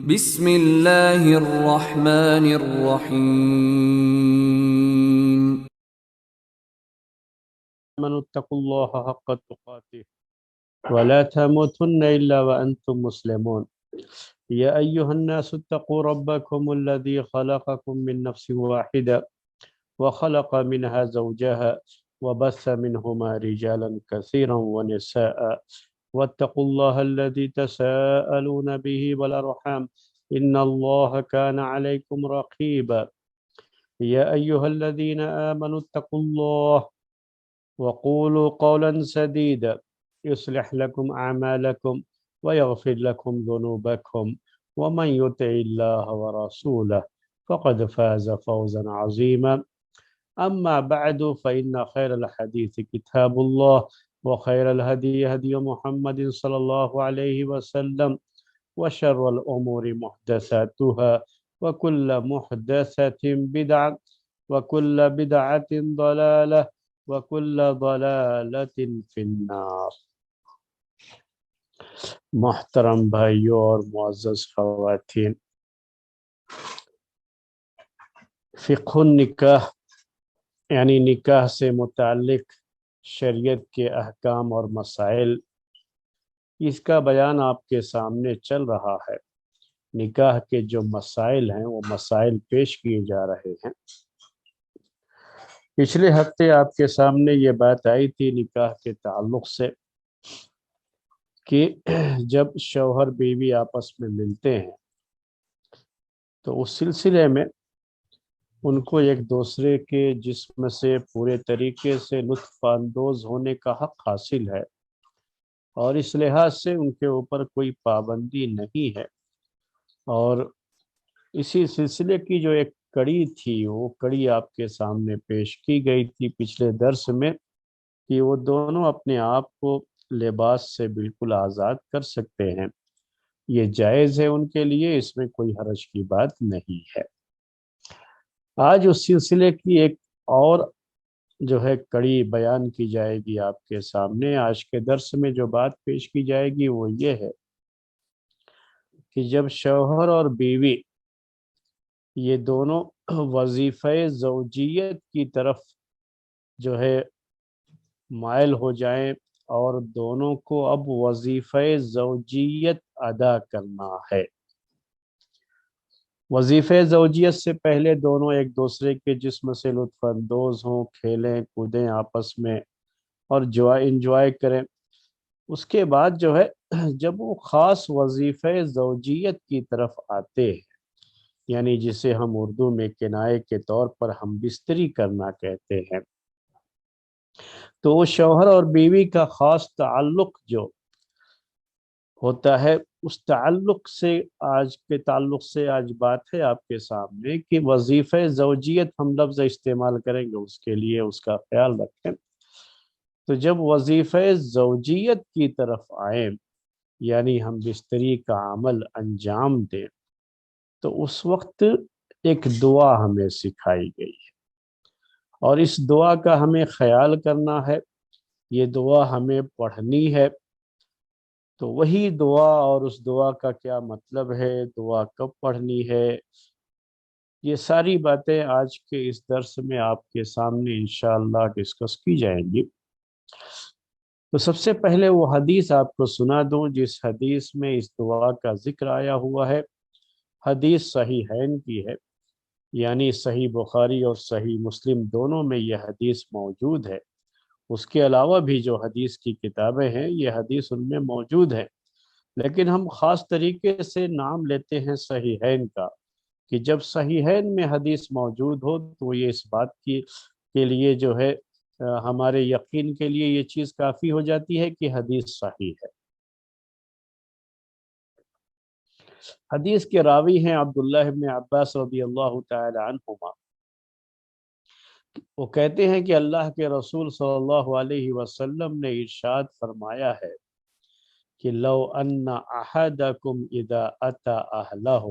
بسم اللہ الرحمن الرحیم آمنوا اتقوا الله حق تقاته ولا تموتن إلا وأنتم مسلمون يا أيها الناس اتقوا ربكم الذي خلقكم من نفس واحدة وخلق منها زوجها وبث منهما رجالا كثيرا ونساء واتقوا الله الذي تساءلون به والأرحام إن الله كان عليكم رقيبا يا أيها الذين آمنوا اتقوا الله وقولوا قولا سديدا يصلح لكم أعمالكم ويغفر لكم ذنوبكم ومن يطع الله ورسوله فقد فاز فوزا عظيما أما بعد فإن خير الحديث كتاب الله وخير الهدي هدي محمد صلى الله عليه وسلم وشر الأمور محدثاتها وكل محدثة بدعة وكل بدعة ضلالة وَكُلَّ ضَلَالَةٍ فِي النَّارِ۔ محترم بھائیوں اور معزز خواتین، فقہ النکاح یعنی نکاح سے متعلق شریعت کے احکام اور مسائل، اس کا بیان آپ کے سامنے چل رہا ہے۔ نکاح کے جو مسائل ہیں وہ مسائل پیش کیے جا رہے ہیں۔ پچھلے ہفتے آپ کے سامنے یہ بات آئی تھی نکاح کے تعلق سے کہ جب شوہر بیوی آپس میں ملتے ہیں تو اس سلسلے میں ان کو ایک دوسرے کے جسم سے پورے طریقے سے لطف اندوز ہونے کا حق حاصل ہے، اور اس لحاظ سے ان کے اوپر کوئی پابندی نہیں ہے۔ اور اسی سلسلے کی جو ایک کڑی تھی، وہ کڑی آپ کے سامنے پیش کی گئی تھی پچھلے درس میں، کہ وہ دونوں اپنے آپ کو لباس سے بالکل آزاد کر سکتے ہیں، یہ جائز ہے ان کے لیے، اس میں کوئی حرج کی بات نہیں ہے۔ آج اس سلسلے کی ایک اور جو ہے کڑی بیان کی جائے گی آپ کے سامنے۔ آج کے درس میں جو بات پیش کی جائے گی وہ یہ ہے کہ جب شوہر اور بیوی یہ دونوں وظیفہ زوجیت کی طرف جو ہے مائل ہو جائیں اور دونوں کو اب وظیفہ زوجیت ادا کرنا ہے۔ وظیفہ زوجیت سے پہلے دونوں ایک دوسرے کے جسم سے لطف اندوز ہوں، کھیلیں کودیں آپس میں اور انجوائے کریں۔ اس کے بعد جو ہے جب وہ خاص وظیفہ زوجیت کی طرف آتے ہیں، یعنی جسے ہم اردو میں کنایے کے طور پر ہم بستری کرنا کہتے ہیں، تو وہ شوہر اور بیوی کا خاص تعلق جو ہوتا ہے، اس تعلق سے آج بات ہے آپ کے سامنے کہ وظیفہ زوجیت ہم لفظ استعمال کریں گے، اس کے لیے اس کا خیال رکھیں۔ تو جب وظیفہ زوجیت کی طرف آئیں، یعنی ہم بستری کا عمل انجام دیں، تو اس وقت ایک دعا ہمیں سکھائی گئی ہے، اور اس دعا کا ہمیں خیال کرنا ہے، یہ دعا ہمیں پڑھنی ہے۔ تو وہی دعا اور اس دعا کا کیا مطلب ہے، دعا کب پڑھنی ہے، یہ ساری باتیں آج کے اس درس میں آپ کے سامنے انشاءاللہ ڈسکس کی جائیں گی۔ تو سب سے پہلے وہ حدیث آپ کو سنا دوں جس حدیث میں اس دعا کا ذکر آیا ہوا ہے۔ حدیث صحیحین کی ہے، یعنی صحیح بخاری اور صحیح مسلم دونوں میں یہ حدیث موجود ہے۔ اس کے علاوہ بھی جو حدیث کی کتابیں ہیں یہ حدیث ان میں موجود ہے، لیکن ہم خاص طریقے سے نام لیتے ہیں صحیحین کا، کہ جب صحیحین میں حدیث موجود ہو تو یہ اس بات کے لیے جو ہے ہمارے یقین کے لیے یہ چیز کافی ہو جاتی ہے کہ حدیث صحیح ہے۔ حدیث کے راوی ہیں عبداللہ ابن عباس رضی اللہ تعالی عنہما۔ وہ کہتے ہیں کہ اللہ کے رسول صلی اللہ علیہ وسلم نے ارشاد فرمایا ہے کہ لو ان احدکم اذا اتی اہلہ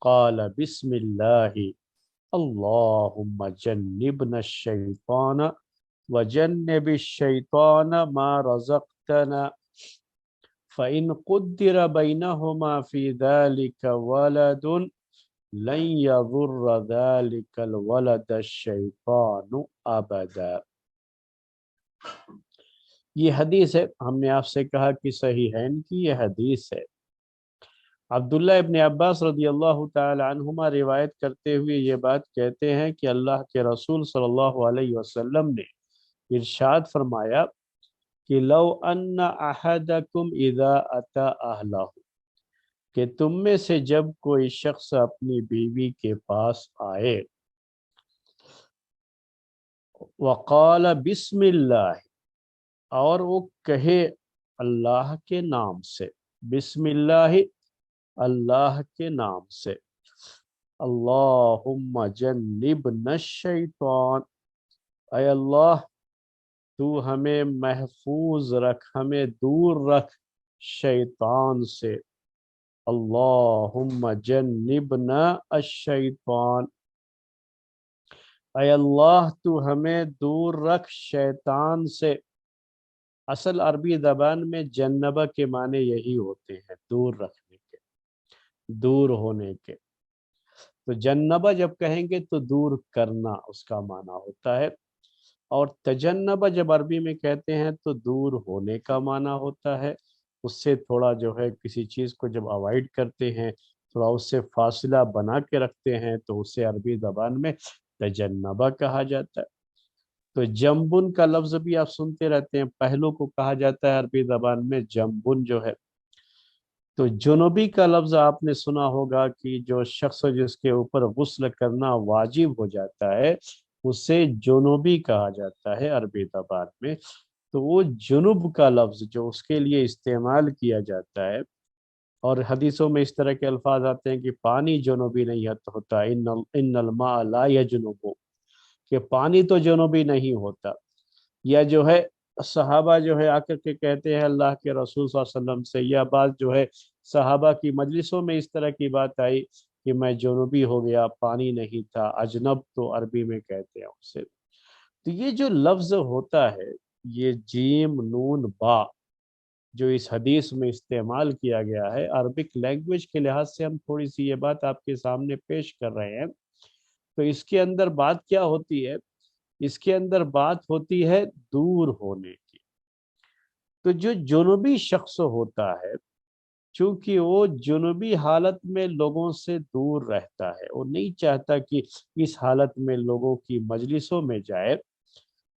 قال بسم اللہ اللہم جنبنا الشیطان وجنب الشیطان ما رزقتنا فَإِنْ قُدِّرَ بَيْنَهُمَا فِي ذَلِكَ وَلَدٌ لَنْ يَضُرَّ ذَلِكَ الْوَلَدَ الشَّيْطَانُ أَبَدًا۔ یہ حدیث ہے، ہم نے آپ سے کہا کہ صحیحین کی یہ حدیث ہے۔ عبداللہ ابن عباس رضی اللہ تعالی عنہما روایت کرتے ہوئے یہ بات کہتے ہیں کہ اللہ کے رسول صلی اللہ علیہ وسلم نے ارشاد فرمایا کہ لو ان احدکم اذا اتا اہلہ، کہ تم میں سے جب کوئی شخص اپنی بیوی کے پاس آئے، وقال بسم اللہ، اور وہ کہے اللہ کے نام سے، بسم اللہ اللہ کے نام سے، اللہم جنبنا الشیطان، اے اللہ تو ہمیں محفوظ رکھ، ہمیں دور رکھ شیطان سے، اللہم جنبنا الشیطان، اے اللہ تو ہمیں دور رکھ شیطان سے۔ اصل عربی زبان میں جنبہ کے معنی یہی ہوتے ہیں، دور رکھنے کے، دور ہونے کے۔ تو جنبہ جب کہیں گے تو دور کرنا اس کا معنی ہوتا ہے، اور تجنبہ جب عربی میں کہتے ہیں تو دور ہونے کا معنی ہوتا ہے، اس سے تھوڑا جو ہے کسی چیز کو جب اوائڈ کرتے ہیں، تھوڑا اس سے فاصلہ بنا کے رکھتے ہیں، تو اسے عربی زبان میں تجنبہ کہا جاتا ہے۔ تو جنبن کا لفظ بھی آپ سنتے رہتے ہیں، پہلو کو کہا جاتا ہے عربی زبان میں جنبن جو ہے۔ تو جنوبی کا لفظ آپ نے سنا ہوگا کہ جو شخص جس کے اوپر غسل کرنا واجب ہو جاتا ہے اسے جنوبی کہا جاتا ہے عربی زبان میں۔ تو وہ جنوب کا لفظ جو اس کے لیے استعمال کیا جاتا ہے، اور حدیثوں میں اس طرح کے الفاظ آتے ہیں کہ پانی جنوبی نہیں ہوتا، ان الماء لا یجنب، کہ پانی تو جنوبی نہیں ہوتا، یا جو ہے صحابہ جو ہے آ کر کے کہتے ہیں اللہ کے رسول صلی اللہ علیہ وسلم سے، یا بات جو ہے صحابہ کی مجلسوں میں اس طرح کی بات آئی کہ میں جنوبی ہو گیا، پانی نہیں تھا، اجنب تو عربی میں کہتے ہیں اسے۔ تو یہ جو لفظ ہوتا ہے، یہ جیم نون با جو اس حدیث میں استعمال کیا گیا ہے، عربک لینگویج کے لحاظ سے ہم تھوڑی سی یہ بات آپ کے سامنے پیش کر رہے ہیں۔ تو اس کے اندر بات کیا ہوتی ہے؟ اس کے اندر بات ہوتی ہے دور ہونے کی۔ تو جو جنوبی شخص ہوتا ہے، چونکہ وہ جنوبی حالت میں لوگوں سے دور رہتا ہے، وہ نہیں چاہتا کہ اس حالت میں لوگوں کی مجلسوں میں جائے،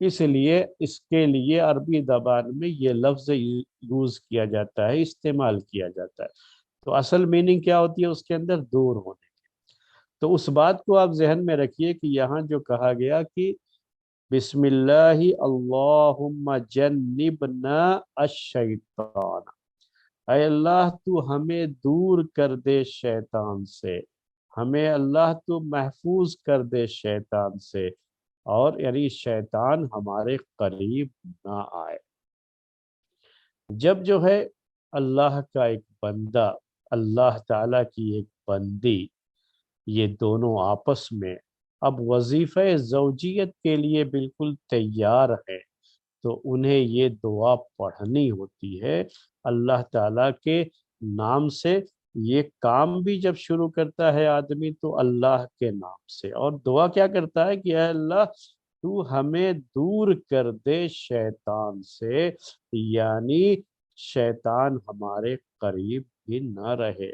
اس لیے اس کے لیے عربی زبان میں یہ لفظ یوز کیا جاتا ہے، استعمال کیا جاتا ہے۔ تو اصل میننگ کیا ہوتی ہے اس کے اندر؟ دور ہونے کی۔ تو اس بات کو آپ ذہن میں رکھیے کہ یہاں جو کہا گیا کہ بسم اللہ اللہم جنبنا الشیطان، اے اللہ تو ہمیں دور کر دے شیطان سے، ہمیں اللہ تو محفوظ کر دے شیطان سے، اور یعنی شیطان ہمارے قریب نہ آئے۔ جب جو ہے اللہ کا ایک بندہ، اللہ تعالیٰ کی ایک بندی، یہ دونوں آپس میں اب وظیفہ زوجیت کے لیے بالکل تیار ہے، تو انہیں یہ دعا پڑھنی ہوتی ہے اللہ تعالیٰ کے نام سے۔ یہ کام بھی جب شروع کرتا ہے آدمی تو اللہ کے نام سے، اور دعا کیا کرتا ہے کہ اے اللہ تو ہمیں دور کر دے شیطان سے، یعنی شیطان ہمارے قریب بھی نہ رہے،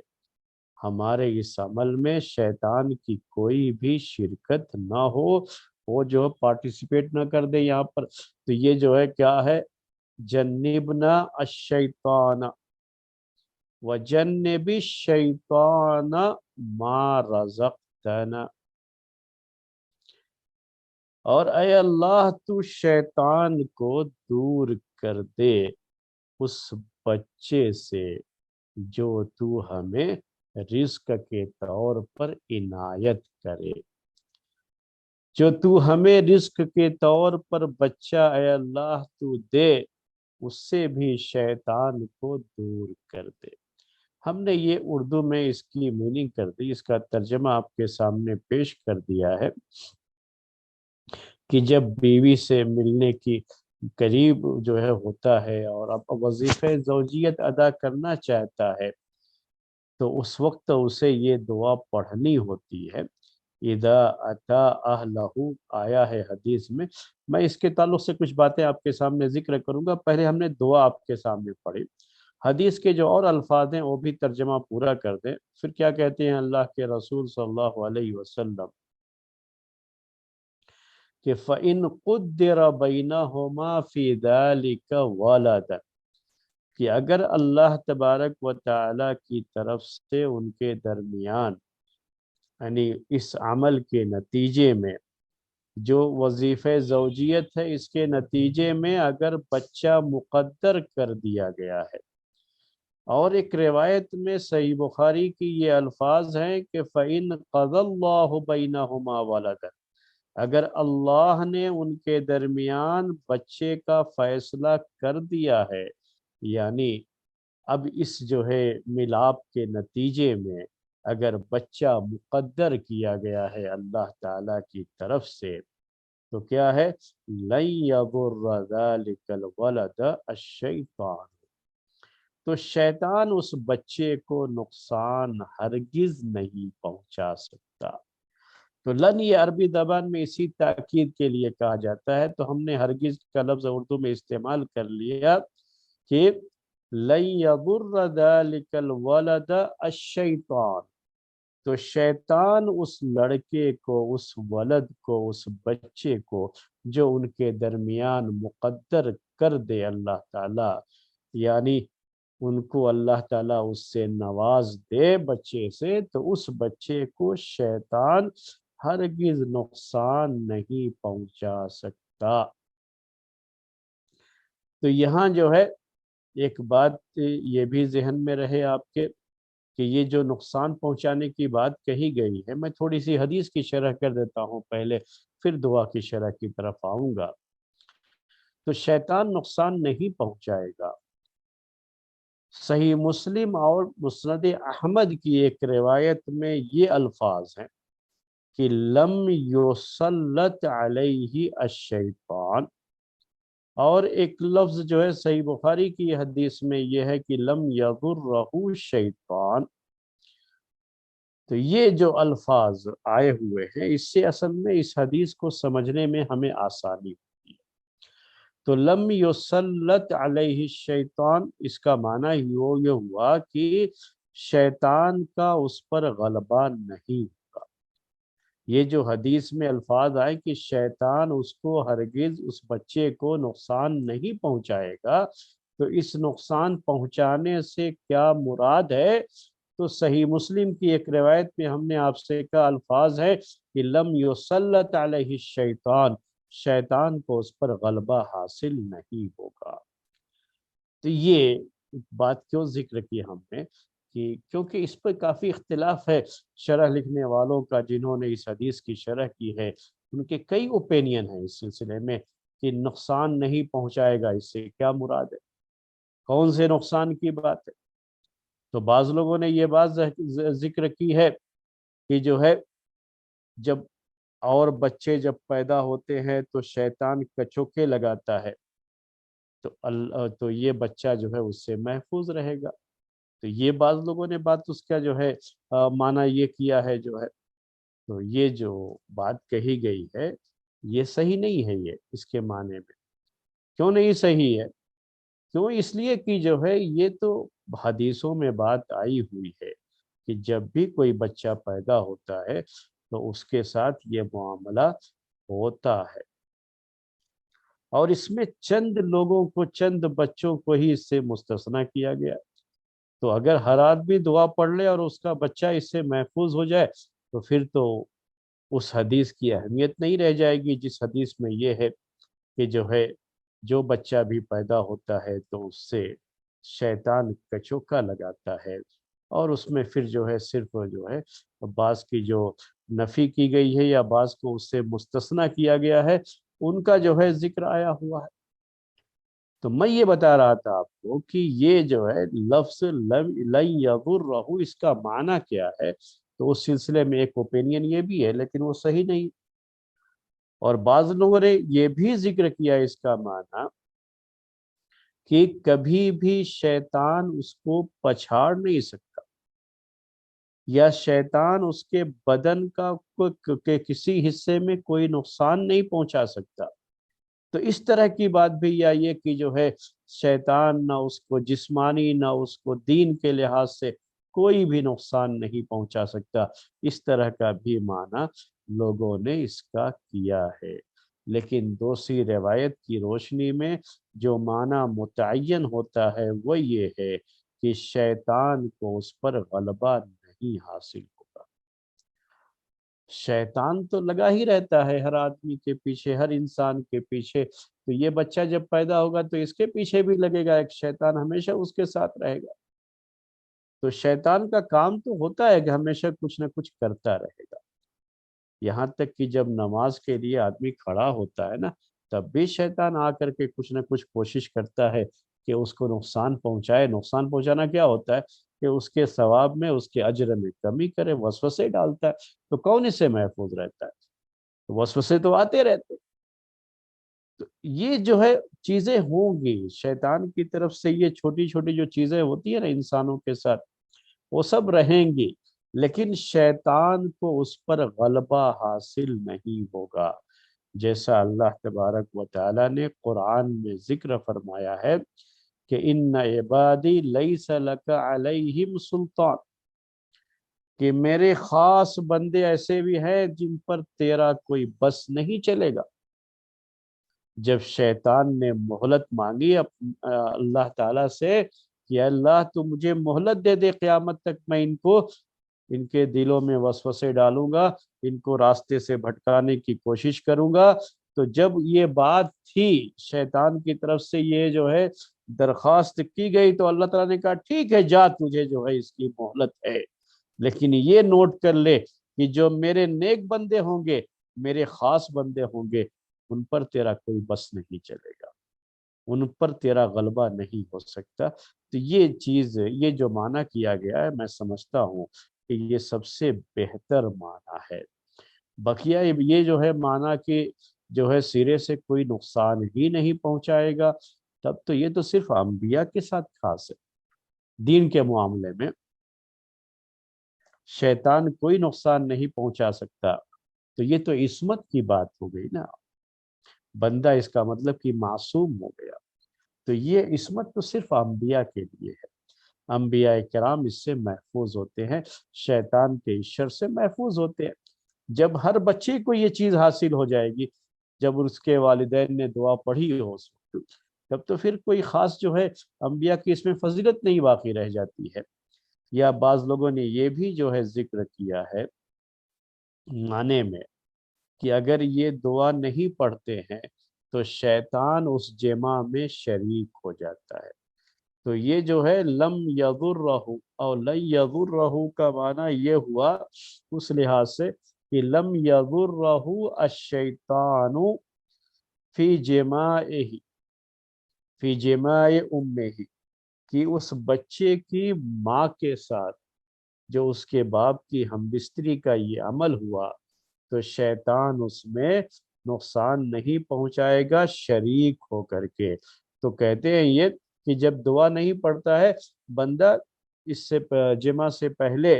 ہمارے اس عمل میں شیطان کی کوئی بھی شرکت نہ ہو، وہ جو پارٹیسپیٹ نہ کر دے یہاں پر۔ تو یہ جو ہے کیا ہے؟ جنبنا الشیطان وجنب الشیطان ما رزقتنا، اور اے اللہ تو شیطان کو دور کر دے اس بچے سے جو تو ہمیں رزق کے طور پر عنایت کرے، جو تو ہمیں رزق کے طور پر بچہ اے اللہ تو دے، اس سے بھی شیطان کو دور کر دے۔ ہم نے یہ اردو میں اس کی میننگ کر دی، اس کا ترجمہ آپ کے سامنے پیش کر دیا ہے کہ جب بیوی سے ملنے کی قریب جو ہے ہوتا ہے اور اب وظیفہ زوجیت ادا کرنا چاہتا ہے، تو اس وقت اسے یہ دعا پڑھنی ہوتی ہے۔ اذا اتا اہلہ آیا ہے حدیث میں اس کے تعلق سے کچھ باتیں آپ کے سامنے ذکر کروں گا۔ پہلے ہم نے دعا آپ کے سامنے پڑھی، حدیث کے جو اور الفاظ ہیں وہ بھی ترجمہ پورا کر دیں۔ پھر کیا کہتے ہیں اللہ کے رسول صلی اللہ علیہ وسلم کہ فَإِن قُدِّرَ بَيْنَهُمَا فِي ذَلِكَ وَلَدًا، کہ اگر اللہ تبارک و تعالی کی طرف سے ان کے درمیان، یعنی اس عمل کے نتیجے میں، جو وظیفہ زوجیت ہے اس کے نتیجے میں اگر بچہ مقدر کر دیا گیا ہے، اور ایک روایت میں صحیح بخاری کی یہ الفاظ ہیں کہ فَإِن قَضَى اللَّهُ بَيْنَهُمَا وَلَدًا، اگر اللہ نے ان کے درمیان بچے کا فیصلہ کر دیا ہے، یعنی اب اس جو ہے ملاپ کے نتیجے میں اگر بچہ مقدر کیا گیا ہے اللہ تعالی کی طرف سے، تو کیا ہے؟ لَن يَضُرَّ ذَلِكَ الْوَلَدَ الشَّيْطَانُ، تو شیطان اس بچے کو نقصان ہرگز نہیں پہنچا سکتا۔ تو لن یہ عربی زبان میں اسی تاکید کے لیے کہا جاتا ہے، تو ہم نے ہرگز کا لفظ اردو میں استعمال کر لیا کہ لن يضر ذلك الولد الشیطان، تو شیطان اس لڑکے کو، اس ولد کو، اس بچے کو جو ان کے درمیان مقدر کر دے اللہ تعالی، یعنی ان کو اللہ تعالیٰ اس سے نواز دے بچے سے، تو اس بچے کو شیطان ہرگز نقصان نہیں پہنچا سکتا۔ تو یہاں جو ہے ایک بات یہ بھی ذہن میں رہے آپ کے کہ یہ جو نقصان پہنچانے کی بات کہی گئی ہے، میں تھوڑی سی حدیث کی شرح کر دیتا ہوں پہلے، پھر دعا کی شرح کی طرف آؤں گا۔ تو شیطان نقصان نہیں پہنچائے گا۔ صحیح مسلم اور مسند احمد کی ایک روایت میں یہ الفاظ ہیں کہ لم یسلط علیہ الشیطان، اور ایک لفظ جو ہے صحیح بخاری کی حدیث میں یہ ہے کہ لم یضرہ الشیطان۔ تو یہ جو الفاظ آئے ہوئے ہیں اس سے اصل میں اس حدیث کو سمجھنے میں ہمیں آسانی ہوتی ہے۔ تو لم یسلط علیہ الشیطان، اس کا معنی یہ ہوا کہ شیطان کا اس پر غلبہ نہیں ہوگا۔ یہ جو حدیث میں الفاظ آئے کہ شیطان اس کو ہرگز، اس بچے کو نقصان نہیں پہنچائے گا، تو اس نقصان پہنچانے سے کیا مراد ہے؟ تو صحیح مسلم کی ایک روایت میں ہم نے آپ سے کہا الفاظ ہے کہ لم یسلط علیہ الشیطان، شیطان کو اس پر غلبہ حاصل نہیں ہوگا۔ تو یہ بات کیوں ذکر کی ہم نے کہ کیونکہ اس پر کافی اختلاف ہے شرح لکھنے والوں کا، جنہوں نے اس حدیث کی شرح کی ہے ان کے کئی اوپینین ہیں اس سلسلے میں کہ نقصان نہیں پہنچائے گا، اس سے کیا مراد ہے، کون سے نقصان کی بات ہے۔ تو بعض لوگوں نے یہ بات ذکر کی ہے کہ جو ہے جب اور بچے جب پیدا ہوتے ہیں تو شیطان کچوکے لگاتا ہے، تو یہ بچہ جو ہے اس سے محفوظ رہے گا۔ تو یہ بعض لوگوں نے بات اس کا جو ہے معنی یہ کیا ہے جو ہے، تو یہ جو بات کہی گئی ہے یہ صحیح نہیں ہے۔ یہ اس کے معنی میں کیوں نہیں صحیح ہے؟ کیوں؟ اس لیے کہ جو ہے یہ تو حدیثوں میں بات آئی ہوئی ہے کہ جب بھی کوئی بچہ پیدا ہوتا ہے تو اس کے ساتھ یہ معاملہ ہوتا ہے، اور اس میں چند لوگوں کو، چند بچوں کو ہی اس سے مستثنیٰ کیا گیا۔ تو اگر ہر آدمی دعا پڑھ لے اور اس کا بچہ اس سے محفوظ ہو جائے تو پھر تو اس حدیث کی اہمیت نہیں رہ جائے گی جس حدیث میں یہ ہے کہ جو ہے جو بچہ بھی پیدا ہوتا ہے تو اس سے شیطان کچوکا لگاتا ہے، اور اس میں پھر جو ہے صرف جو ہے بعض کی جو نفی کی گئی ہے یا بعض کو اس سے مستثنیٰ کیا گیا ہے ان کا جو ہے ذکر آیا ہوا ہے۔ تو میں یہ بتا رہا تھا آپ کو کہ یہ جو ہے لفظ لن یضرہ، اس کا معنی کیا ہے؟ تو اس سلسلے میں ایک اوپینین یہ بھی ہے لیکن وہ صحیح نہیں، اور بعض لوگوں نے یہ بھی ذکر کیا اس کا معنی کہ کبھی بھی شیطان اس کو پچھاڑ نہیں سکتا، یا شیطان اس کے بدن کا کے کسی حصے میں کوئی نقصان نہیں پہنچا سکتا۔ تو اس طرح کی بات بھی، یا یہ کہ جو ہے شیطان نہ اس کو جسمانی نہ اس کو دین کے لحاظ سے کوئی بھی نقصان نہیں پہنچا سکتا، اس طرح کا بھی معنی لوگوں نے اس کا کیا ہے۔ لیکن دوسری روایت کی روشنی میں جو معنی متعین ہوتا ہے وہ یہ ہے کہ شیطان کو اس پر غلبہ نہیں حاصل ہوگا۔ شیطان تو لگا ہی رہتا ہے ہر آدمی کے پیچھے، ہر انسان کے پیچھے، تو یہ بچہ جب پیدا ہوگا تو اس کے پیچھے بھی لگے گا، ایک شیطان ہمیشہ اس کے ساتھ رہے گا۔ تو شیطان کا کام تو ہوتا ہے کہ ہمیشہ کچھ نہ کچھ کرتا رہے گا، یہاں تک کہ جب نماز کے لیے آدمی کھڑا ہوتا ہے نا، تب بھی شیطان آ کر کے کچھ نہ کچھ کوشش کرتا ہے کہ اس کو نقصان پہنچائے۔ نقصان پہنچانا کیا ہوتا ہے کہ اس کے ثواب میں، اس کے اجر میں کمی کرے، وسوسے ڈالتا ہے۔ تو کون اس سے محفوظ رہتا ہے؟ وسوسے تو آتے رہتے۔ تو یہ جو ہے چیزیں ہوں گی شیطان کی طرف سے، یہ چھوٹی چھوٹی جو چیزیں ہوتی ہیں نا انسانوں کے ساتھ، وہ سب رہیں گی، لیکن شیطان کو اس پر غلبہ حاصل نہیں ہوگا، جیسا اللہ تبارک و تعالی نے قرآن میں ذکر فرمایا ہے کہ ان عبادی لیس لک علیہم سلطان، کہ میرے خاص بندے ایسے بھی ہیں جن پر تیرا کوئی بس نہیں چلے گا۔ جب شیطان نے مہلت مانگی اللہ تعالیٰ سے کہ اللہ تو مجھے مہلت دے دے قیامت تک، میں ان کے دلوں میں وسوسے ڈالوں گا، ان کو راستے سے بھٹکانے کی کوشش کروں گا، تو جب یہ بات تھی شیطان کی طرف سے، یہ جو ہے درخواست کی گئی، تو اللہ تعالیٰ نے کہا ٹھیک ہے جا، تجھے جو ہے اس کی مہلت ہے، لیکن یہ نوٹ کر لے کہ جو میرے نیک بندے ہوں گے، میرے خاص بندے ہوں گے، ان پر تیرا کوئی بس نہیں چلے گا، ان پر تیرا غلبہ نہیں ہو سکتا۔ تو یہ چیز، یہ جو معنی کیا گیا ہے، میں سمجھتا ہوں کہ یہ سب سے بہتر معنی ہے۔ بقیہ یہ جو ہے معنی کہ جو ہے سرے سے کوئی نقصان ہی نہیں پہنچائے گا، تب تو یہ تو صرف انبیاء کے ساتھ خاص ہے۔ دین کے معاملے میں شیطان کوئی نقصان نہیں پہنچا سکتا، تو یہ تو عصمت کی بات ہو گئی نا، بندہ اس کا مطلب کہ معصوم ہو گیا۔ تو یہ عصمت تو صرف انبیاء کے لیے ہے، انبیاء کرام اس سے محفوظ ہوتے ہیں، شیطان کے شر سے محفوظ ہوتے ہیں۔ جب ہر بچے کو یہ چیز حاصل ہو جائے گی، جب اس کے والدین نے دعا پڑھی ہو اس وقت، تب تو پھر کوئی خاص جو ہے انبیاء کی اس میں فضیلت نہیں باقی رہ جاتی ہے۔ یا بعض لوگوں نے یہ بھی جو ہے ذکر کیا ہے معنی میں کہ اگر یہ دعا نہیں پڑھتے ہیں تو شیطان اس جمع میں شریک ہو جاتا ہے۔ تو یہ جو ہے لم یضرہ اور لن یضرہ کا معنی یہ ہوا اس لحاظ سے کہ لم یضرہ الشیطان فی جماعہ، فی جماع امہ، کہ اس بچے کی ماں کے ساتھ جو اس کے باپ کی ہم بستری کا یہ عمل ہوا، تو شیطان اس میں نقصان نہیں پہنچائے گا شریک ہو کر کے۔ تو کہتے ہیں یہ کہ جب دعا نہیں پڑھتا ہے بندہ اس سے جمع سے پہلے،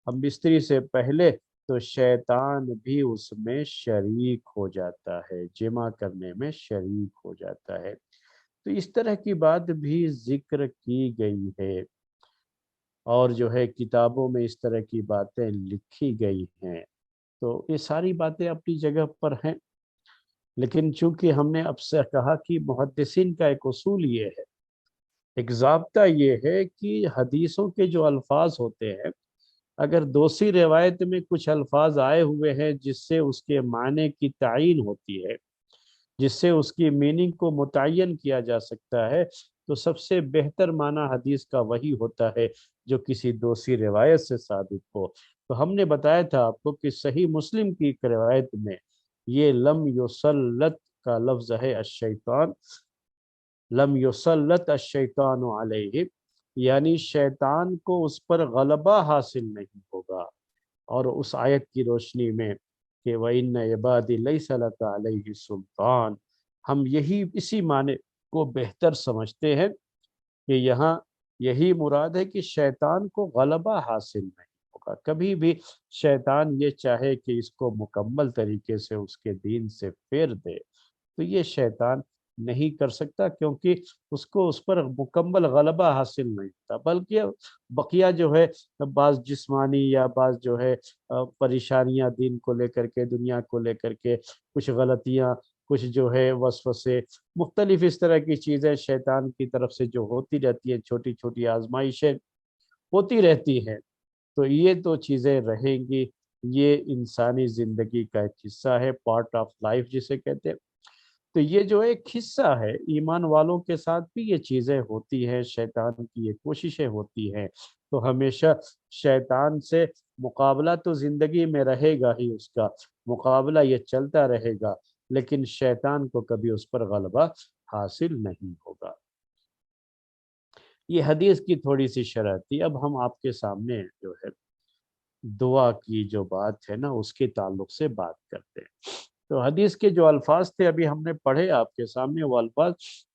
ہم بستری سے پہلے، تو شیطان بھی اس میں شریک ہو جاتا ہے، جمع کرنے میں شریک ہو جاتا ہے۔ تو اس طرح کی بات بھی ذکر کی گئی ہے، اور جو ہے کتابوں میں اس طرح کی باتیں لکھی گئی ہیں۔ تو یہ ساری باتیں اپنی جگہ پر ہیں، لیکن چونکہ ہم نے اب سے کہا کہ محدثین کا ایک اصول یہ ہے، ایک ضابطہ یہ ہے کہ حدیثوں کے جو الفاظ ہوتے ہیں، اگر دوسری روایت میں کچھ الفاظ آئے ہوئے ہیں جس سے اس کے معنی کی تعین ہوتی ہے، جس سے اس کی میننگ کو متعین کیا جا سکتا ہے، تو سب سے بہتر معنی حدیث کا وہی ہوتا ہے جو کسی دوسری روایت سے ثابت ہو۔ تو ہم نے بتایا تھا آپ کو کہ صحیح مسلم کی ایک روایت میں یہ لم یسلط کا لفظ ہے الشیطان، لم یسلط الشیطان علیہ، یعنی شیطان کو اس پر غلبہ حاصل نہیں ہوگا۔ اور اس آیت کی روشنی میں کہ وَإِنَّ عِبَادِي لَيْسَ لَكَ عَلَيْهِ سُلْطَان، ہم اسی معنی کو بہتر سمجھتے ہیں کہ یہاں یہی مراد ہے کہ شیطان کو غلبہ حاصل نہیں ہوگا کبھی بھی۔ شیطان یہ چاہے کہ اس کو مکمل طریقے سے اس کے دین سے پھیر دے تو یہ شیطان نہیں کر سکتا، کیونکہ اس کو اس پر مکمل غلبہ حاصل نہیں ہوتا، بلکہ بقیہ جو ہے بعض جسمانی یا بعض جو ہے پریشانیاں دین کو لے کر کے، دنیا کو لے کر کے، کچھ غلطیاں، کچھ جو ہے وسوسے، مختلف اس طرح کی چیزیں شیطان کی طرف سے جو ہوتی رہتی ہیں، چھوٹی چھوٹی آزمائشیں ہوتی رہتی ہیں، تو یہ تو چیزیں رہیں گی۔ یہ انسانی زندگی کا ایک حصہ ہے، پارٹ آف لائف جسے کہتے ہیں۔ تو یہ جو ایک حصہ ہے، ایمان والوں کے ساتھ بھی یہ چیزیں ہوتی ہیں، شیطان کی یہ کوششیں ہوتی ہیں، تو ہمیشہ شیطان سے مقابلہ تو زندگی میں رہے گا ہی، اس کا مقابلہ یہ چلتا رہے گا، لیکن شیطان کو کبھی اس پر غلبہ حاصل نہیں ہوگا۔ یہ حدیث کی تھوڑی سی شرح تھی۔ اب ہم آپ کے سامنے جو ہے دعا کی جو بات ہے نا، اس کے تعلق سے بات کرتے ہیں۔ تو حدیث کے جو الفاظ تھے ابھی ہم نے پڑھے آپ کے سامنے، وہ الفاظ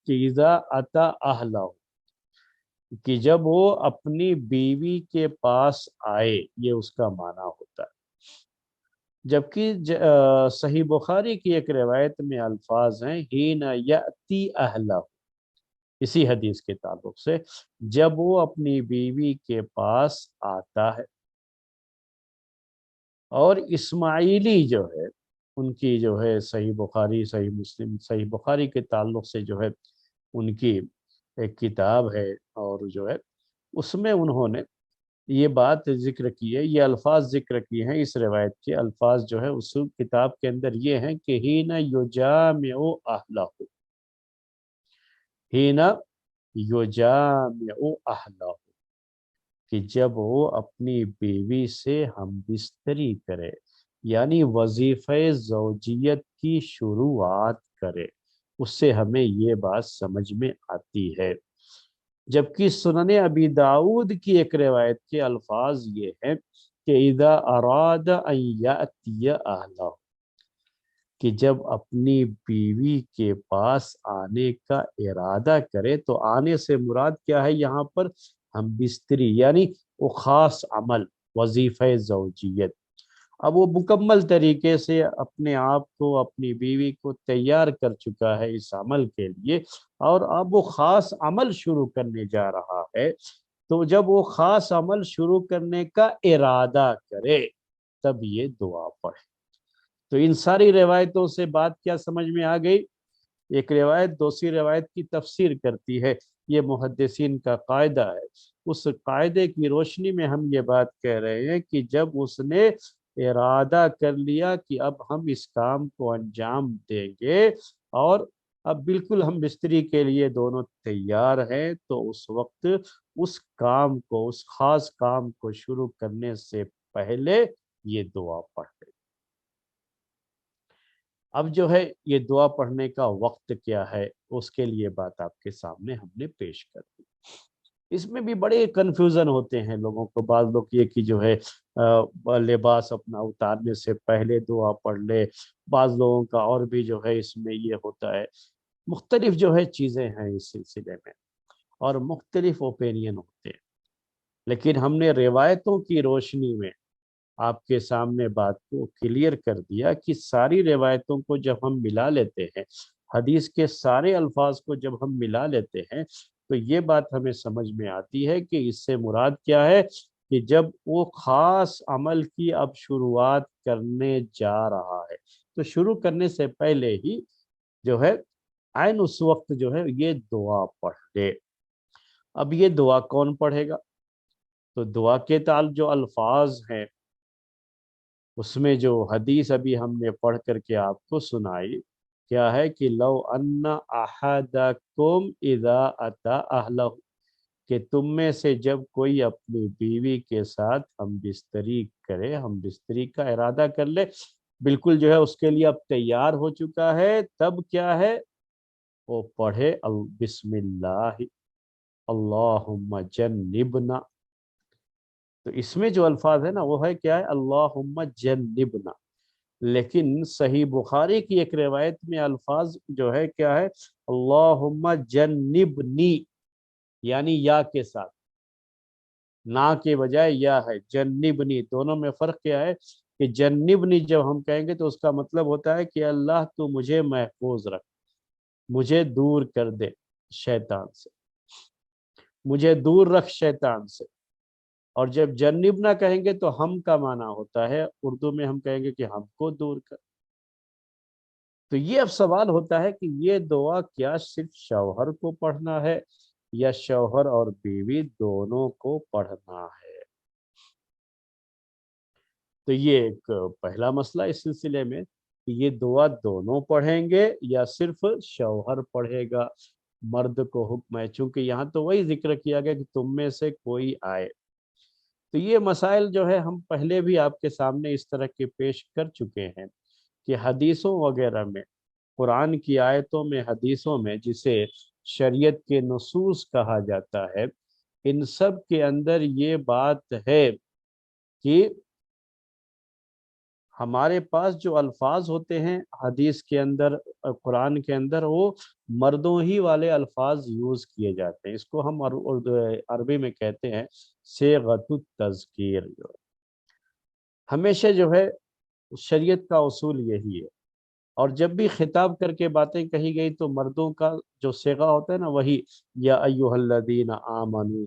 کہ اذا اتا اہلہ، کہ جب وہ اپنی بیوی کے پاس آئے، یہ اس کا معنی ہوتا ہے۔ جبکہ صحیح بخاری کی ایک روایت میں الفاظ ہیں حین یأتی اہلہ، اسی حدیث کے تعلق سے، جب وہ اپنی بیوی کے پاس آتا ہے۔ اور اسماعیلی جو ہے ان کی جو ہے صحیح بخاری، صحیح مسلم، صحیح بخاری کے تعلق سے جو ہے ان کی ایک کتاب ہے، اور جو ہے اس میں انہوں نے یہ بات ذکر کی ہے، یہ الفاظ ذکر کیے ہیں۔ اس روایت کے الفاظ جو ہے اس کتاب کے اندر یہ ہیں کہ حین یجامع اہلہ، حین یجامع اہلہ، کہ جب وہ اپنی بیوی سے ہم بستری کرے، یعنی وظیفہ زوجیت کی شروعات کرے، اس سے ہمیں یہ بات سمجھ میں آتی ہے۔ جبکہ سنن ابی داؤد کی ایک روایت کے الفاظ یہ ہیں کہ اذا اراد ان یأتی اہلہ، کہ جب اپنی بیوی کے پاس آنے کا ارادہ کرے، تو آنے سے مراد کیا ہے یہاں پر؟ ہم بستری، یعنی وہ خاص عمل، وظیفہ زوجیت۔ اب وہ مکمل طریقے سے اپنے آپ کو، اپنی بیوی کو تیار کر چکا ہے اس عمل کے لیے، اور اب وہ خاص عمل شروع کرنے جا رہا ہے، تو جب وہ خاص عمل شروع کرنے کا ارادہ کرے تب یہ دعا پڑھے۔ تو ان ساری روایتوں سے بات کیا سمجھ میں آ گئی؟ ایک روایت دوسری روایت کی تفسیر کرتی ہے، یہ محدثین کا قاعدہ ہے۔ اس قاعدے کی روشنی میں ہم یہ بات کہہ رہے ہیں کہ جب اس نے ارادہ کر لیا کہ اب ہم اس کام کو انجام دیں گے، اور اب بالکل ہم بستری کے لیے دونوں تیار ہیں، تو اس وقت اس کام کو، اس خاص کام کو شروع کرنے سے پہلے یہ دعا پڑھ لیں۔ اب جو ہے یہ دعا پڑھنے کا وقت کیا ہے، اس کے لیے بات آپ کے سامنے ہم نے پیش کر دی۔ اس میں بھی بڑے کنفیوژن ہوتے ہیں لوگوں کو، بعض لوگ یہ کہ جو ہے لباس اپنا اتارنے سے پہلے دعا پڑھ لے، بعض لوگوں کا اور بھی جو ہے اس میں یہ ہوتا ہے، مختلف جو ہے چیزیں ہیں اس سلسلے میں، اور مختلف اوپینین ہوتے ہیں۔ لیکن ہم نے روایتوں کی روشنی میں آپ کے سامنے بات کو کلیئر کر دیا کہ ساری روایتوں کو جب ہم ملا لیتے ہیں، حدیث کے سارے الفاظ کو جب ہم ملا لیتے ہیں، تو یہ بات ہمیں سمجھ میں آتی ہے کہ اس سے مراد کیا ہے، کہ جب وہ خاص عمل کی اب شروعات کرنے جا رہا ہے، تو شروع کرنے سے پہلے ہی جو ہے عین اس وقت جو ہے یہ دعا پڑھ لے۔ اب یہ دعا کون پڑھے گا؟ تو دعا کے تعلق جو الفاظ ہیں، اس میں جو حدیث ابھی ہم نے پڑھ کر کے آپ کو سنائی، کیا ہے کہ لو ان احدکم اذا اتا اہلہ، کہ تم میں سے جب کوئی اپنی بیوی کے ساتھ ہم بستری کرے، ہم بستری کا ارادہ کر لے، بالکل جو ہے اس کے لیے اب تیار ہو چکا ہے، تب کیا ہے وہ پڑھے بسم اللہ اللہم جنبنا۔ تو اس میں جو الفاظ ہے نا وہ ہے کیا ہے؟ اللہم جنبنا، لیکن صحیح بخاری کی ایک روایت میں الفاظ جو ہے کیا ہے، اللہم جنبنی، یعنی یا کے ساتھ، نا کے بجائے یا ہے، جنبنی، دونوں میں فرق کیا ہے کہ جنبنی جب ہم کہیں گے تو اس کا مطلب ہوتا ہے کہ اللہ تو مجھے محفوظ رکھ، مجھے دور کر دے شیطان سے، مجھے دور رکھ شیطان سے۔ اور جب جنب نہ کہیں گے تو ہم کا معنی ہوتا ہے، اردو میں ہم کہیں گے کہ ہم کو دور کر۔ تو یہ اب سوال ہوتا ہے کہ یہ دعا کیا صرف شوہر کو پڑھنا ہے یا شوہر اور بیوی دونوں کو پڑھنا ہے؟ تو یہ ایک پہلا مسئلہ اس سلسلے میں کہ یہ دعا دونوں پڑھیں گے یا صرف شوہر پڑھے گا، مرد کو حکم ہے، چونکہ یہاں تو وہی ذکر کیا گیا کہ تم میں سے کوئی آئے۔ تو یہ مسائل جو ہے ہم پہلے بھی آپ کے سامنے اس طرح کے پیش کر چکے ہیں کہ حدیثوں وغیرہ میں، قرآن کی آیتوں میں، حدیثوں میں، جسے شریعت کے نصوص کہا جاتا ہے، ان سب کے اندر یہ بات ہے کہ ہمارے پاس جو الفاظ ہوتے ہیں حدیث کے اندر، قرآن کے اندر، وہ مردوں ہی والے الفاظ یوز کیے جاتے ہیں۔ اس کو ہم عربی میں کہتے ہیں صیغۃ التذکیر۔ جو ہمیشہ جو ہے شریعت کا اصول یہی ہے، اور جب بھی خطاب کر کے باتیں کہی گئی تو مردوں کا جو صیغہ ہوتا ہے نا، وہی یا ایھا الذین آمنو،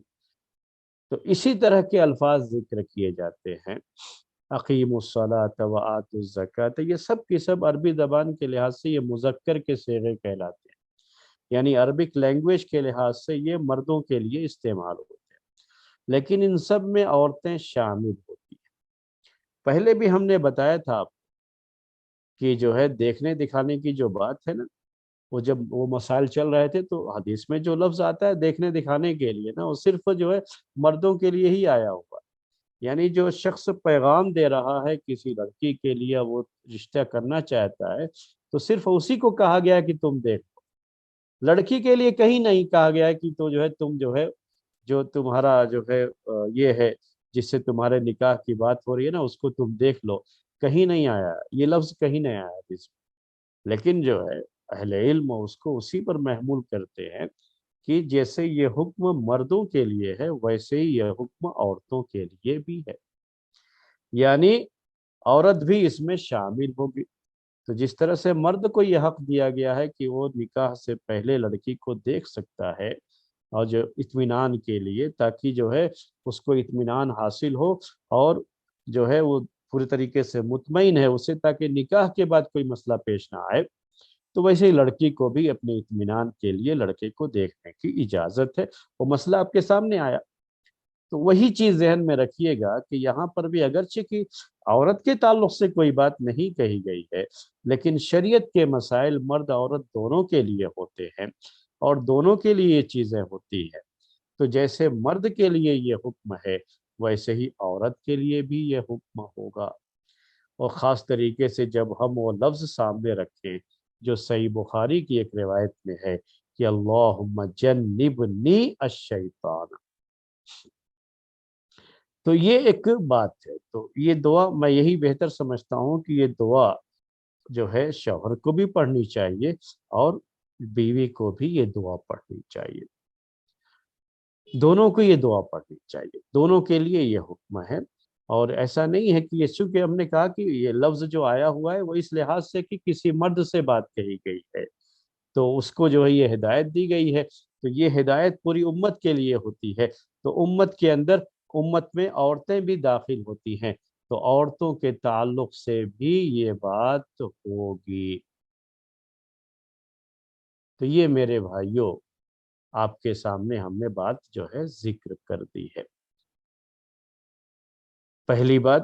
تو اسی طرح کے الفاظ ذکر کیے جاتے ہیں، اقیموا الصلاۃ وآتوا الزکاۃ، یہ سب کی سب عربی زبان کے لحاظ سے یہ مذکر کے صیغے کہلاتے ہیں، یعنی عربک لینگویج کے لحاظ سے یہ مردوں کے لیے استعمال ہوتے ہیں، لیکن ان سب میں عورتیں شامل ہوتی ہیں۔ پہلے بھی ہم نے بتایا تھا کہ جو ہے دیکھنے دکھانے کی جو بات ہے نا، وہ جب وہ مسائل چل رہے تھے تو حدیث میں جو لفظ آتا ہے دیکھنے دکھانے کے لیے نا، وہ صرف جو ہے مردوں کے لیے ہی آیا ہوا ہے۔ یعنی جو شخص پیغام دے رہا ہے کسی لڑکی کے لیے، وہ رشتہ کرنا چاہتا ہے، تو صرف اسی کو کہا گیا کہ تم دیکھو۔ لڑکی کے لیے کہیں نہیں کہا گیا کہ تو جو ہے تم جو ہے، جو تمہارا جو ہے یہ ہے جس سے تمہارے نکاح کی بات ہو رہی ہے نا، اس کو تم دیکھ لو، کہیں نہیں آیا، یہ لفظ کہیں نہیں آیا اس میں۔ لیکن جو ہے اہل علم اس کو اسی پر محمول کرتے ہیں کہ جیسے یہ حکم مردوں کے لیے ہے ویسے ہی یہ حکم عورتوں کے لیے بھی ہے، یعنی عورت بھی اس میں شامل ہوگی۔ تو جس طرح سے مرد کو یہ حق دیا گیا ہے کہ وہ نکاح سے پہلے لڑکی کو دیکھ سکتا ہے، اور جو اطمینان کے لیے، تاکہ جو ہے اس کو اطمینان حاصل ہو، اور جو ہے وہ پوری طریقے سے مطمئن ہے اسے، تاکہ نکاح کے بعد کوئی مسئلہ پیش نہ آئے، تو ویسے ہی لڑکی کو بھی اپنے اطمینان کے لیے لڑکے کو دیکھنے کی اجازت ہے۔ وہ مسئلہ آپ کے سامنے آیا، تو وہی چیز ذہن میں رکھیے گا کہ یہاں پر بھی اگرچہ کہ عورت کے تعلق سے کوئی بات نہیں کہی گئی ہے، لیکن شریعت کے مسائل مرد عورت دونوں کے لیے ہوتے ہیں، اور دونوں کے لیے یہ چیزیں ہوتی ہیں۔ تو جیسے مرد کے لیے یہ حکم ہے ویسے ہی عورت کے لیے بھی یہ حکم ہوگا، اور خاص طریقے سے جب ہم وہ لفظ سامنے رکھیں جو صحیح بخاری کی ایک روایت میں ہے کہ اللہم جنبنی الشیطان، تو یہ ایک بات ہے۔ تو یہ دعا میں یہی بہتر سمجھتا ہوں کہ یہ دعا جو ہے شوہر کو بھی پڑھنی چاہیے اور بیوی کو بھی یہ دعا پڑھنی چاہیے، دونوں کو یہ دعا پڑھنی چاہیے، دونوں کے لیے یہ حکم ہے۔ اور ایسا نہیں ہے کہ یہ، چونکہ ہم نے کہا کہ یہ لفظ جو آیا ہوا ہے وہ اس لحاظ سے کہ کسی مرد سے بات کہی گئی ہے، تو اس کو جو ہے یہ ہدایت دی گئی ہے، تو یہ ہدایت پوری امت کے لیے ہوتی ہے، تو امت کے اندر، امت میں عورتیں بھی داخل ہوتی ہیں، تو عورتوں کے تعلق سے بھی یہ بات ہوگی۔ تو یہ میرے بھائیوں آپ کے سامنے ہم نے بات جو ہے ذکر کر دی ہے۔ پہلی بات،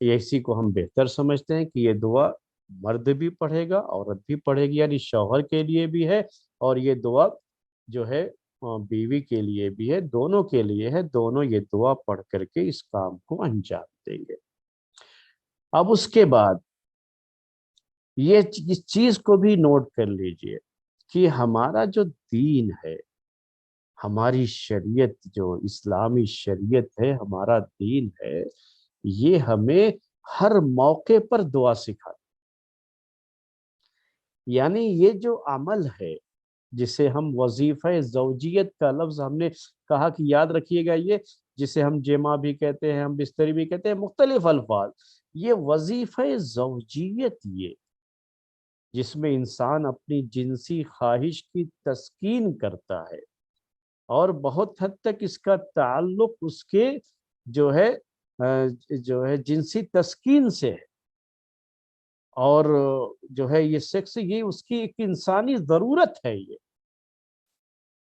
اسی کو ہم بہتر سمجھتے ہیں کہ یہ دعا مرد بھی پڑھے گا عورت بھی پڑھے گی، یعنی شوہر کے لیے بھی ہے، اور یہ دعا جو ہے بیوی کے لیے بھی ہے، دونوں کے لیے ہے، دونوں یہ دعا پڑھ کر کے اس کام کو انجام دیں گے۔ اب اس کے بعد یہ اس چیز کو بھی نوٹ کر لیجئے کہ ہمارا جو دین ہے، ہماری شریعت جو اسلامی شریعت ہے، ہمارا دین ہے، یہ ہمیں ہر موقع پر دعا سکھاتا ہے۔ یعنی یہ جو عمل ہے جسے ہم وظیفہ زوجیت کا لفظ ہم نے کہا کہ یاد رکھیے گا، یہ جسے ہم جمع بھی کہتے ہیں، ہم بستری بھی کہتے ہیں، مختلف الفاظ، یہ وظیفہ زوجیت، یہ جس میں انسان اپنی جنسی خواہش کی تسکین کرتا ہے، اور بہت حد تک اس کا تعلق اس کے جو ہے جنسی تسکین سے ہے، اور جو ہے یہ سیکس، یہ اس کی ایک انسانی ضرورت ہے یہ،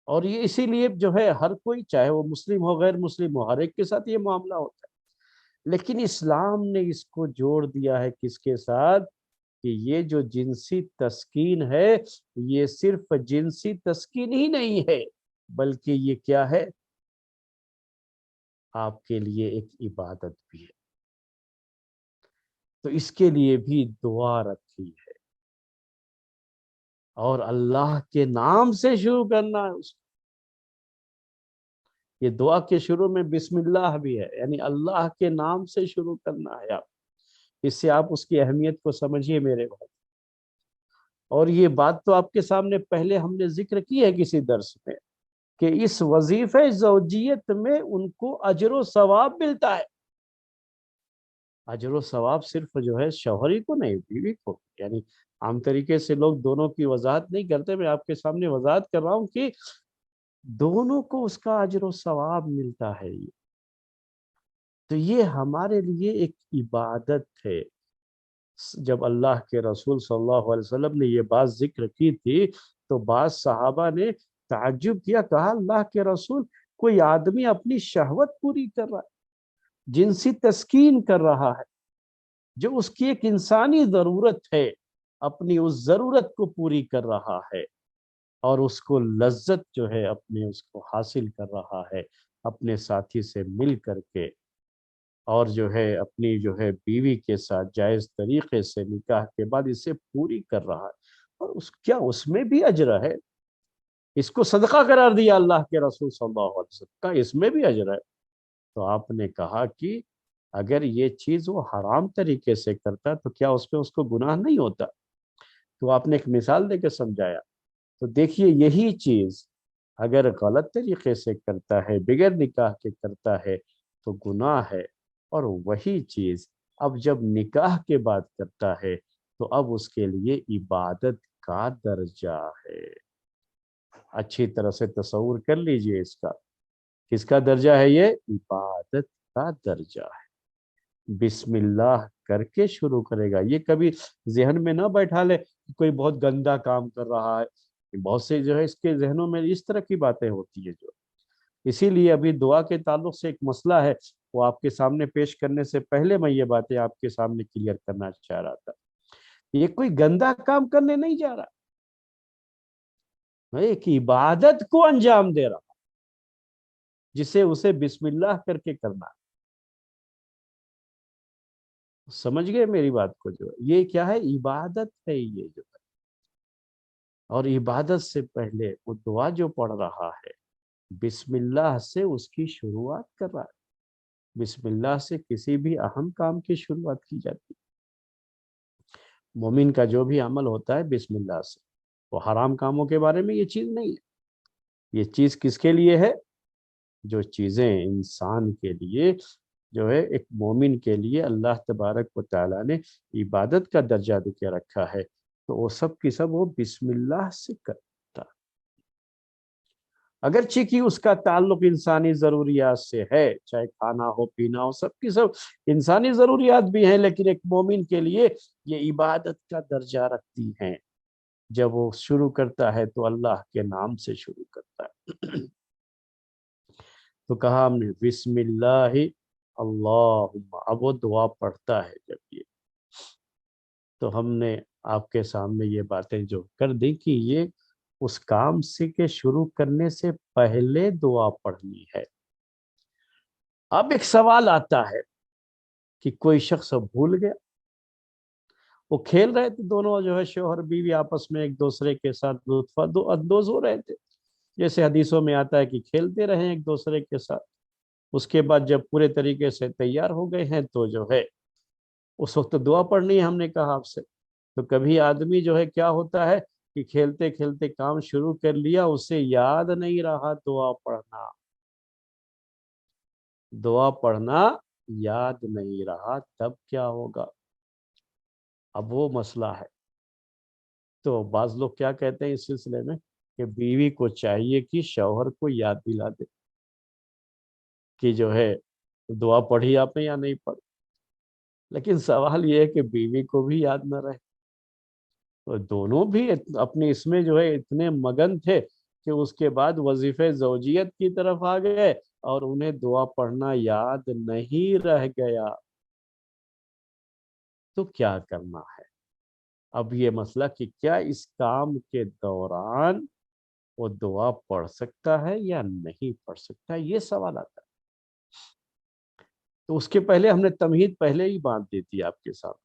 اور یہ اسی لیے جو ہے ہر کوئی، چاہے وہ مسلم ہو غیر مسلم ہو، ہر ایک کے ساتھ یہ معاملہ ہوتا ہے، لیکن اسلام نے اس کو جوڑ دیا ہے کس کے ساتھ، کہ یہ جو جنسی تسکین ہے، یہ صرف جنسی تسکین ہی نہیں ہے، بلکہ یہ کیا ہے، آپ کے لیے ایک عبادت بھی ہے، تو اس کے لیے بھی دعا رکھی ہے، اور اللہ کے نام سے شروع کرنا ہے اس کو۔ یہ دعا کے شروع میں بسم اللہ بھی ہے، یعنی اللہ کے نام سے شروع کرنا ہے آپ، اس سے آپ اس کی اہمیت کو سمجھیے میرے بھائی۔ اور یہ بات تو آپ کے سامنے پہلے ہم نے ذکر کی ہے کسی درس میں، کہ اس وظیفہ زوجیت میں ان کو اجر و ثواب ملتا ہے، اجر و ثواب صرف جو ہے شوہری کو نہیں، بیوی کو، یعنی عام طریقے سے لوگ دونوں کی وضاحت نہیں کرتے، میں آپ کے سامنے وضاحت کر رہا ہوں کہ دونوں کو اس کا اجر و ثواب ملتا ہے، تو یہ ہمارے لیے ایک عبادت ہے۔ جب اللہ کے رسول صلی اللہ علیہ وسلم نے یہ بات ذکر کی تھی تو بعض صحابہ نے تعجب کیا، کہا اللہ کے رسول، کوئی آدمی اپنی شہوت پوری کر رہا ہے، جنسی تسکین کر رہا ہے، جو اس کی ایک انسانی ضرورت ہے، اپنی اس ضرورت کو پوری کر رہا ہے، اور اس کو لذت جو ہے اپنے اس کو حاصل کر رہا ہے اپنے ساتھی سے مل کر کے، اور جو ہے اپنی جو ہے بیوی کے ساتھ جائز طریقے سے نکاح کے بعد اسے پوری کر رہا ہے، اور کیا اس میں بھی اجر ہے؟ اس کو صدقہ قرار دیا اللہ کے رسول صلی اللہ علیہ وسلم کا، اس میں بھی اجر ہے؟ تو آپ نے کہا کہ اگر یہ چیز وہ حرام طریقے سے کرتا تو کیا اس پہ اس کو گناہ نہیں ہوتا؟ تو آپ نے ایک مثال دے کے سمجھایا، تو دیکھیے یہی چیز اگر غلط طریقے سے کرتا ہے، بغیر نکاح کے کرتا ہے تو گناہ ہے، اور وہی چیز اب جب نکاح کے بعد کرتا ہے تو اب اس کے لیے عبادت کا درجہ ہے۔ اچھی طرح سے تصور کر لیجئے اس کا، کس کا درجہ ہے؟ یہ عبادت کا درجہ ہے۔ بسم اللہ کر کے شروع کرے گا، یہ کبھی ذہن میں نہ بیٹھا لے کہ کوئی بہت گندا کام کر رہا ہے، بہت سے جو ہے اس کے ذہنوں میں اس طرح کی باتیں ہوتی ہے جو، اسی لیے ابھی دعا کے تعلق سے ایک مسئلہ ہے، وہ آپ کے سامنے پیش کرنے سے پہلے میں یہ باتیں آپ کے سامنے کلیئر کرنا چاہ رہا تھا۔ یہ کوئی گندا کام کرنے نہیں جا رہا، ایک عبادت کو انجام دے رہا، جسے اسے بسم اللہ کر کے کرنا۔ سمجھ گئے میری بات کو؟ جو یہ کیا ہے؟ عبادت ہے یہ جو ہے، اور عبادت سے پہلے وہ دعا جو پڑھ رہا ہے بسم اللہ سے اس کی شروعات کر رہا ہے، بسم اللہ سے کسی بھی اہم کام کی شروعات کی جاتی ہے، مومن کا جو بھی عمل ہوتا ہے بسم اللہ سے، وہ حرام کاموں کے بارے میں یہ چیز نہیں ہے، یہ چیز کس کے لیے ہے؟ جو چیزیں انسان کے لیے جو ہے ایک مومن کے لیے اللہ تبارک و تعالیٰ نے عبادت کا درجہ دے کے رکھا ہے، تو وہ سب کی سب وہ بسم اللہ سے کرتا، اگرچہ کہ اس کا تعلق انسانی ضروریات سے ہے، چاہے کھانا ہو پینا ہو، سب کی سب انسانی ضروریات بھی ہیں، لیکن ایک مومن کے لیے یہ عبادت کا درجہ رکھتی ہیں۔ جب وہ شروع کرتا ہے تو اللہ کے نام سے شروع کرتا ہے، تو کہا ہم نے بسم اللہ اللہم، اب وہ دعا پڑھتا ہے جب یہ، تو ہم نے آپ کے سامنے یہ باتیں جو کر دی کہ یہ اس کام سے کے شروع کرنے سے پہلے دعا پڑھنی ہے۔ اب ایک سوال آتا ہے کہ کوئی شخص بھول گیا، وہ کھیل رہے تھے دونوں جو ہے شوہر بیوی آپس میں ایک دوسرے کے ساتھ لطف اندوز ہو رہے تھے، جیسے حدیثوں میں آتا ہے کہ کھیلتے رہے ایک دوسرے کے ساتھ، اس کے بعد جب پورے طریقے سے تیار ہو گئے ہیں تو جو ہے اس وقت دعا پڑھنی ہے، ہم نے کہا آپ سے، تو کبھی آدمی جو ہے کیا ہوتا ہے کہ کھیلتے کھیلتے کام شروع کر لیا، اسے یاد نہیں رہا دعا پڑھنا، دعا پڑھنا یاد نہیں رہا، تب کیا ہوگا؟ اب وہ مسئلہ ہے۔ تو بعض لوگ کیا کہتے ہیں اس سلسلے میں کہ بیوی کو چاہیے کہ شوہر کو یاد دلا دے کہ جو ہے دعا پڑھی آپ نے یا نہیں پڑھی، لیکن سوال یہ ہے کہ بیوی کو بھی یاد نہ رہے، تو دونوں بھی اپنے اس میں جو ہے اتنے مگن تھے کہ اس کے بعد وظیفے زوجیت کی طرف آ گئے اور انہیں دعا پڑھنا یاد نہیں رہ گیا، تو کیا کرنا ہے؟ اب یہ مسئلہ کہ کیا اس کام کے دوران وہ دعا پڑھ سکتا ہے یا نہیں پڑھ سکتا، یہ سوال آتا ہے۔ تو اس کے پہلے ہم نے تمہید پہلے ہی باندھ دی تھی آپ کے ساتھ۔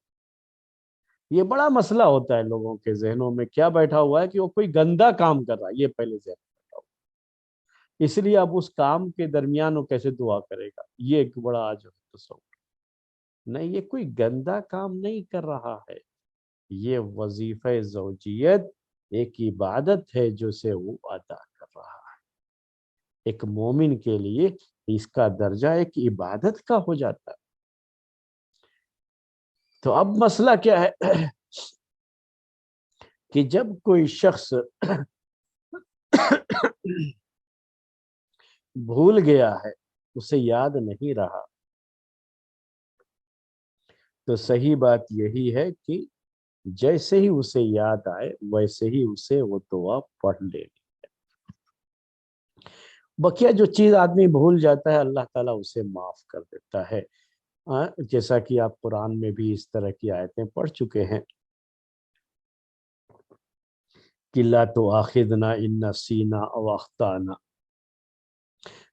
یہ بڑا مسئلہ ہوتا ہے لوگوں کے ذہنوں میں، کیا بیٹھا ہوا ہے کہ وہ کوئی گندا کام کر رہا ہے، یہ پہلے ذہن میں بیٹھا ہوا ہے، اس لیے اب اس کام کے درمیان وہ کیسے دعا کرے گا، یہ ایک بڑا جو ہے تصور۔ نہیں، یہ کوئی گندا کام نہیں کر رہا ہے، یہ وظیفہ زوجیت ایک عبادت ہے جو سے وہ ادا کر رہا ہے۔ ایک مومن کے لیے اس کا درجہ ایک عبادت کا ہو جاتا ہے۔ تو اب مسئلہ کیا ہے کہ جب کوئی شخص بھول گیا ہے، اسے یاد نہیں رہا، تو صحیح بات یہی ہے کہ جیسے ہی اسے یاد آئے ویسے ہی اسے وہ دعا پڑھ لینی۔ بقیہ جو چیز آدمی بھول جاتا ہے اللہ تعالیٰ اسے معاف کر دیتا ہے، جیسا کہ آپ قرآن میں بھی اس طرح کی آیتیں پڑھ چکے ہیں کہ لا تؤاخذنا ان نسینا او اخطانا،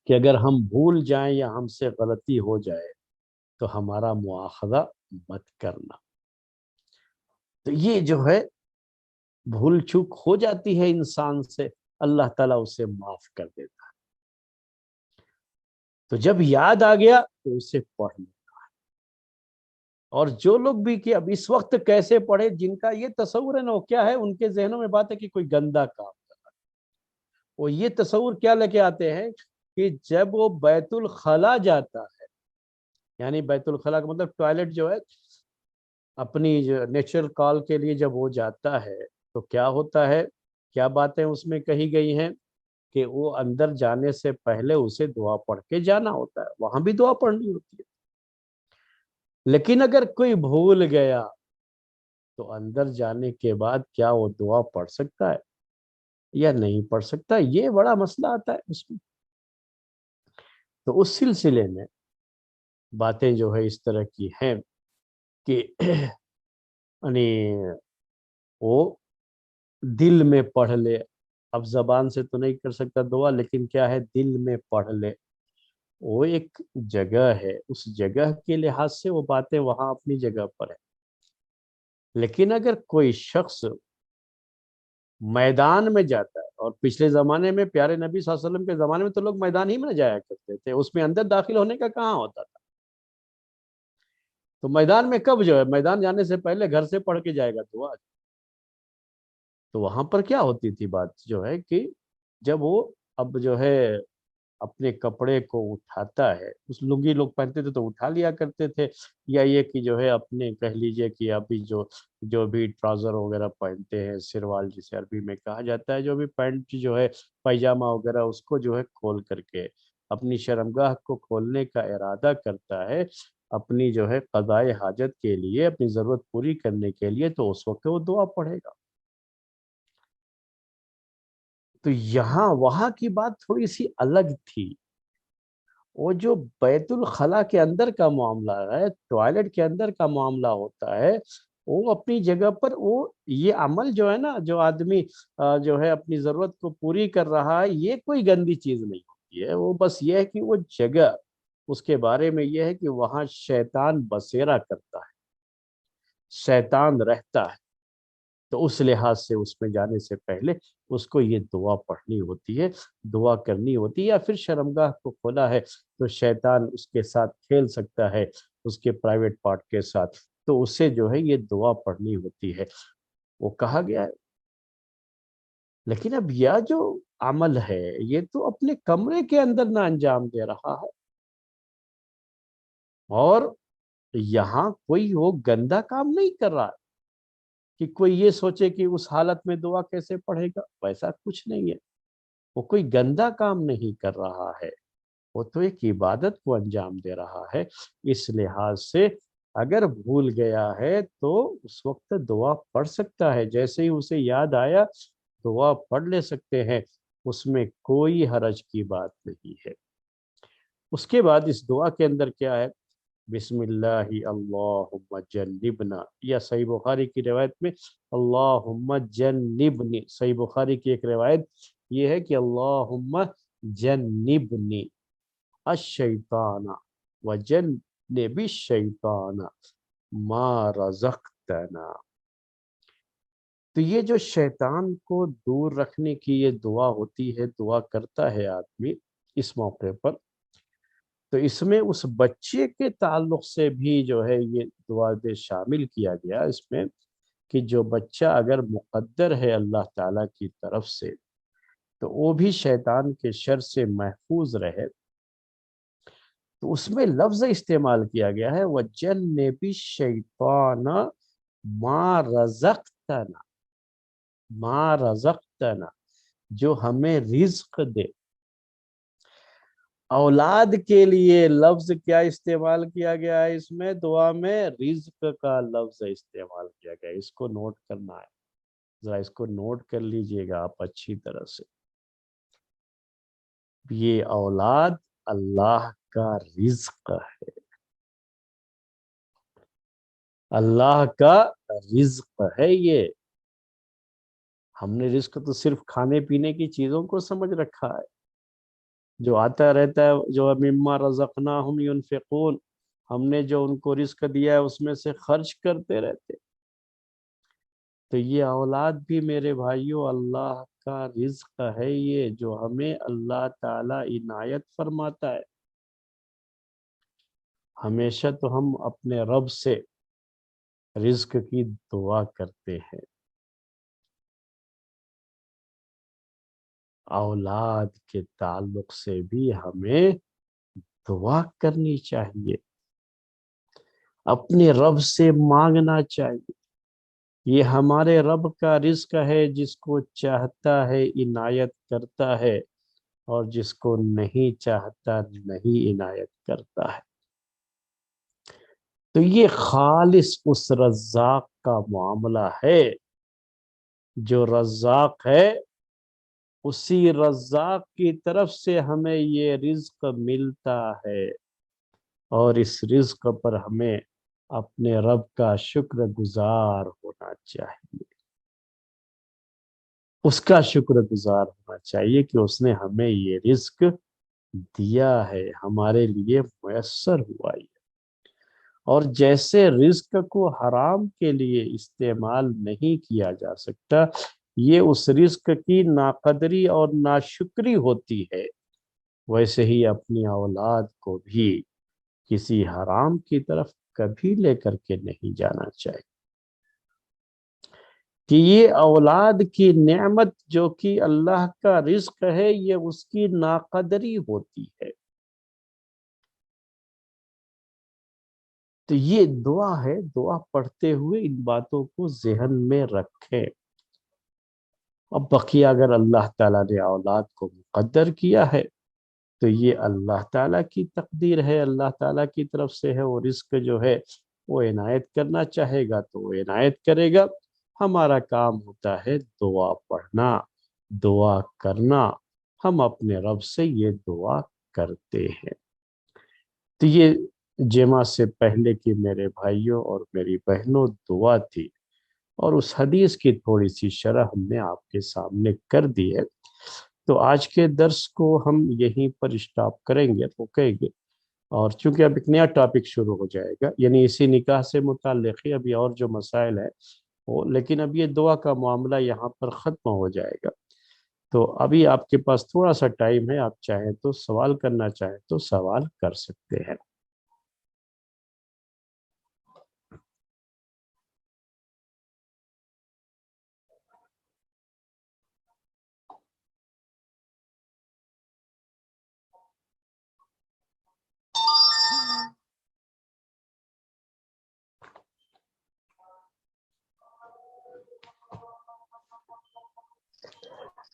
کہ اگر ہم بھول جائیں یا ہم سے غلطی ہو جائے تو ہمارا مواخذہ مت کرنا۔ تو یہ جو ہے بھول چوک ہو جاتی ہے انسان سے، اللہ تعالیٰ اسے معاف کر دیتا ہے۔ تو جب یاد آ گیا تو اسے پڑھ لیں۔ اور جو لوگ بھی کہ اب اس وقت کیسے پڑھے، جن کا یہ تصور ہے نا، وہ کیا ہے، ان کے ذہنوں میں بات ہے کہ کوئی گندا کام کر رہا ہے۔ وہ یہ تصور کیا لے کے آتے ہیں کہ جب وہ بیت الخلا جاتا ہے، یعنی بیت الخلا کا مطلب ٹوائلٹ جو ہے، اپنی جو نیچرل کال کے لیے جب وہ جاتا ہے تو کیا ہوتا ہے، کیا باتیں اس میں کہی گئی ہیں کہ وہ اندر جانے سے پہلے اسے دعا پڑھ کے جانا ہوتا ہے، وہاں بھی دعا پڑھنی ہوتی ہے۔ لیکن اگر کوئی بھول گیا تو اندر جانے کے بعد کیا وہ دعا پڑھ سکتا ہے یا نہیں پڑھ سکتا، یہ بڑا مسئلہ آتا ہے اس میں۔ تو اس سلسلے میں باتیں جو ہے اس طرح کی ہیں کہ یعنی وہ دل میں پڑھ لے، اب زبان سے تو نہیں کر سکتا دعا، لیکن کیا ہے، دل میں پڑھ لے، وہ ایک جگہ ہے، اس جگہ کے لحاظ سے وہ باتیں وہاں اپنی جگہ پر ہے۔ لیکن اگر کوئی شخص میدان میں جاتا ہے، اور پچھلے زمانے میں پیارے نبی صلی اللہ علیہ وسلم کے زمانے میں تو لوگ میدان ہی میں نہ جایا کرتے تھے، اس میں اندر داخل ہونے کا کہاں ہوتا تھا، تو میدان میں کب جو ہے، میدان جانے سے پہلے گھر سے پڑھ کے جائے گا دعا۔ تو وہاں پر کیا ہوتی تھی بات جو ہے کہ جب وہ اب جو ہے اپنے کپڑے کو اٹھاتا ہے، اس لنگی لوگ پہنتے تھے تو اٹھا لیا کرتے تھے، یا یہ کہ جو ہے اپنے کہہ لیجئے کہ ابھی جو بھی ٹراؤزر وغیرہ پہنتے ہیں، سروال جسے عربی میں کہا جاتا ہے، جو بھی پینٹ جو ہے پائجامہ وغیرہ، اس کو جو ہے کھول کر کے اپنی شرمگاہ کو کھولنے کا ارادہ کرتا ہے اپنی جو ہے قضائے حاجت کے لیے، اپنی ضرورت پوری کرنے کے لیے، تو اس وقت وہ دعا پڑھے گا۔ تو یہاں وہاں کی بات تھوڑی سی الگ تھی، وہ جو بیت الخلا کے اندر کا معاملہ ہے، ٹوائلٹ کے اندر کا معاملہ ہوتا ہے، وہ اپنی جگہ پر، وہ یہ عمل جو ہے نا، جو آدمی جو ہے اپنی ضرورت کو پوری کر رہا ہے، یہ کوئی گندی چیز نہیں ہوتی ہے، وہ بس یہ ہے کہ وہ جگہ، اس کے بارے میں یہ ہے کہ وہاں شیطان بسیرا کرتا ہے، شیطان رہتا ہے، تو اس لحاظ سے اس میں جانے سے پہلے اس کو یہ دعا پڑھنی ہوتی ہے، دعا کرنی ہوتی ہے، یا پھر شرمگاہ کو کھولا ہے تو شیطان اس کے ساتھ کھیل سکتا ہے، اس کے پرائیویٹ پارٹ کے ساتھ، تو اسے جو ہے یہ دعا پڑھنی ہوتی ہے، وہ کہا گیا ہے۔ لیکن اب یہ جو عمل ہے یہ تو اپنے کمرے کے اندر نہ انجام دے رہا ہے، اور یہاں کوئی وہ گندا کام نہیں کر رہا ہے کہ کوئی یہ سوچے کہ اس حالت میں دعا کیسے پڑھے گا، ویسا کچھ نہیں ہے۔ وہ کوئی گندا کام نہیں کر رہا ہے، وہ تو ایک عبادت کو انجام دے رہا ہے۔ اس لحاظ سے اگر بھول گیا ہے تو اس وقت دعا پڑھ سکتا ہے، جیسے ہی اسے یاد آیا دعا پڑھ لے سکتے ہیں، اس میں کوئی حرج کی بات نہیں ہے۔ اس کے بعد اس دعا کے اندر کیا ہے؟ بسم اللہ اللہم جنبنا، یا صحیح بخاری کی روایت میں اللہم جنبنی، صحیح بخاری کی ایک روایت یہ ہے کہ اللہم جنبنی الشیطان وجنب الشیطان ما رزقتنا۔ تو یہ جو شیطان کو دور رکھنے کی یہ دعا ہوتی ہے، دعا کرتا ہے آدمی اس موقع پر، تو اس میں اس بچے کے تعلق سے بھی جو ہے یہ دعا میں شامل کیا گیا اس میں، کہ جو بچہ اگر مقدر ہے اللہ تعالیٰ کی طرف سے تو وہ بھی شیطان کے شر سے محفوظ رہے، تو اس میں لفظ استعمال کیا گیا ہے وَجَنِّبِ الشَّيْطَانَ مَا رَزَقْتَنَا، ما رزقتنا، جو ہمیں رزق دے۔ اولاد کے لیے لفظ کیا استعمال کیا گیا ہے اس میں دعا میں؟ رزق کا لفظ استعمال کیا گیا ہے، اس کو نوٹ کرنا ہے، ذرا اس کو نوٹ کر لیجئے گا آپ اچھی طرح سے۔ یہ اولاد اللہ کا رزق ہے، اللہ کا رزق ہے یہ۔ ہم نے رزق تو صرف کھانے پینے کی چیزوں کو سمجھ رکھا ہے، جو آتا رہتا ہے، جو مما رزقناہم ينفقون، ہم نے جو ان کو رزق دیا ہے اس میں سے خرچ کرتے رہتے۔ تو یہ اولاد بھی میرے بھائیوں اللہ کا رزق ہے، یہ جو ہمیں اللہ تعالی عنایت فرماتا ہے۔ ہمیشہ تو ہم اپنے رب سے رزق کی دعا کرتے ہیں، اولاد کے تعلق سے بھی ہمیں دعا کرنی چاہیے، اپنے رب سے مانگنا چاہیے۔ یہ ہمارے رب کا رزق ہے، جس کو چاہتا ہے عنایت کرتا ہے، اور جس کو نہیں چاہتا نہیں عنایت کرتا ہے۔ تو یہ خالص اس رزاق کا معاملہ ہے، جو رزاق ہے اسی رزاق کی طرف سے ہمیں یہ رزق ملتا ہے، اور اس رزق پر ہمیں اپنے رب کا شکر گزار ہونا چاہیے، اس کا شکر گزار ہونا چاہیے کہ اس نے ہمیں یہ رزق دیا ہے، ہمارے لیے میسر ہوا ہے۔ اور جیسے رزق کو حرام کے لیے استعمال نہیں کیا جا سکتا، یہ اس رزق کی ناقدری اور ناشکری ہوتی ہے، ویسے ہی اپنی اولاد کو بھی کسی حرام کی طرف کبھی لے کر کے نہیں جانا چاہیے، کہ یہ اولاد کی نعمت جو کہ اللہ کا رزق ہے، یہ اس کی ناقدری ہوتی ہے۔ تو یہ دعا ہے، دعا پڑھتے ہوئے ان باتوں کو ذہن میں رکھیں۔ اب بقیہ اگر اللہ تعالیٰ نے اولاد کو مقدر کیا ہے تو یہ اللہ تعالیٰ کی تقدیر ہے، اللہ تعالیٰ کی طرف سے ہے، وہ رزق جو ہے وہ عنایت کرنا چاہے گا تو وہ عنایت کرے گا۔ ہمارا کام ہوتا ہے دعا پڑھنا، دعا کرنا، ہم اپنے رب سے یہ دعا کرتے ہیں۔ تو یہ جمعہ سے پہلے کی میرے بھائیوں اور میری بہنوں دعا تھی، اور اس حدیث کی تھوڑی سی شرح ہم نے آپ کے سامنے کر دی ہے۔ تو آج کے درس کو ہم یہیں پر اسٹاپ کریں گے، رکیں گے، اور چونکہ اب ایک نیا ٹاپک شروع ہو جائے گا، یعنی اسی نکاح سے متعلق ہی ابھی اور جو مسائل ہیں وہ، لیکن اب یہ دعا کا معاملہ یہاں پر ختم ہو جائے گا۔ تو ابھی آپ کے پاس تھوڑا سا ٹائم ہے، آپ چاہیں تو سوال کرنا چاہیں تو سوال کر سکتے ہیں۔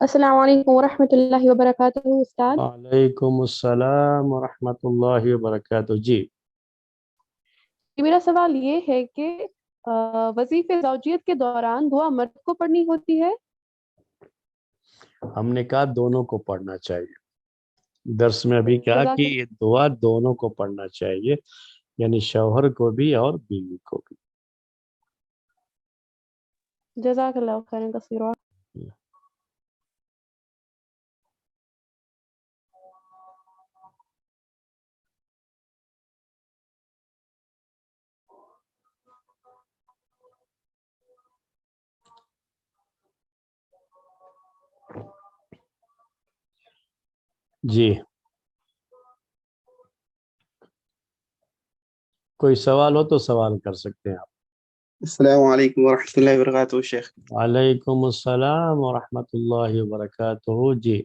السلام علیکم ورحمۃ اللہ وبرکاتہ استاد. وعلیکم السلام ورحمۃ اللہ وبرکاتہ. جی میرا سوال یہ ہے کہ وظیفے زوجیت کے دوران دعا مرد کو پڑھنی ہوتی ہے؟ ہم نے کہا دونوں کو پڑھنا چاہیے. درس میں ابھی کہا جزاک کہ یہ دعا دونوں کو پڑھنا چاہیے، یعنی شوہر کو بھی اور بیوی کو بھی. جزاک اللہ خیرا کثیرا. جی کوئی سوال ہو تو سوال کر سکتے ہیں آپ. السلام علیکم ورحمۃ اللہ وبرکاتہ شیخ. وعلیکم السلام ورحمۃ اللہ وبرکاتہ. جی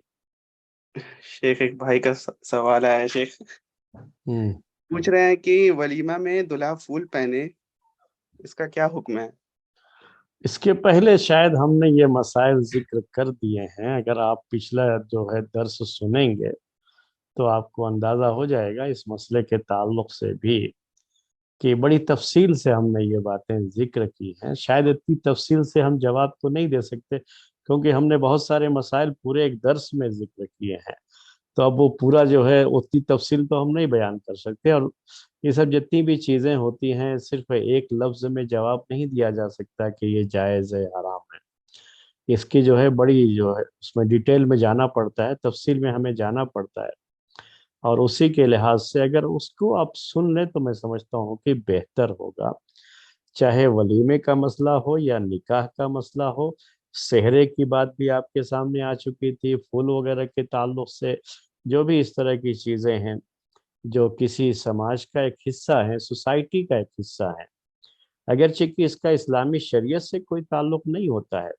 شیخ ایک بھائی کا سوال آیا ہے شیخ. ہم پوچھ رہے ہیں کہ ولیمہ میں دلہا پھول پہنے، اس کا کیا حکم ہے؟ اس کے پہلے شاید ہم نے یہ مسائل ذکر کر دیے ہیں. اگر آپ پچھلا جو ہے درس سنیں گے تو آپ کو اندازہ ہو جائے گا اس مسئلے کے تعلق سے بھی کہ بڑی تفصیل سے ہم نے یہ باتیں ذکر کی ہیں. شاید اتنی تفصیل سے ہم جواب تو نہیں دے سکتے کیونکہ ہم نے بہت سارے مسائل پورے ایک درس میں ذکر کیے ہیں، تو اب وہ پورا جو ہے اتنی تفصیل تو ہم نہیں بیان کر سکتے. اور یہ سب جتنی بھی چیزیں ہوتی ہیں صرف ایک لفظ میں جواب نہیں دیا جا سکتا کہ یہ جائز ہے حرام ہے. اس کی جو ہے بڑی جو ہے اس میں ڈیٹیل میں جانا پڑتا ہے، تفصیل میں ہمیں جانا پڑتا ہے. اور اسی کے لحاظ سے اگر اس کو آپ سن لیں تو میں سمجھتا ہوں کہ بہتر ہوگا. چاہے ولیمے کا مسئلہ ہو یا نکاح کا مسئلہ ہو، سہرے کی بات بھی آپ کے سامنے آ چکی تھی، پھول وغیرہ کے تعلق سے جو بھی اس طرح کی چیزیں ہیں جو کسی سماج کا ایک حصہ ہے، سوسائٹی کا ایک حصہ ہے، اگرچہ کہ اس کا اسلامی شریعت سے کوئی تعلق نہیں ہوتا ہے،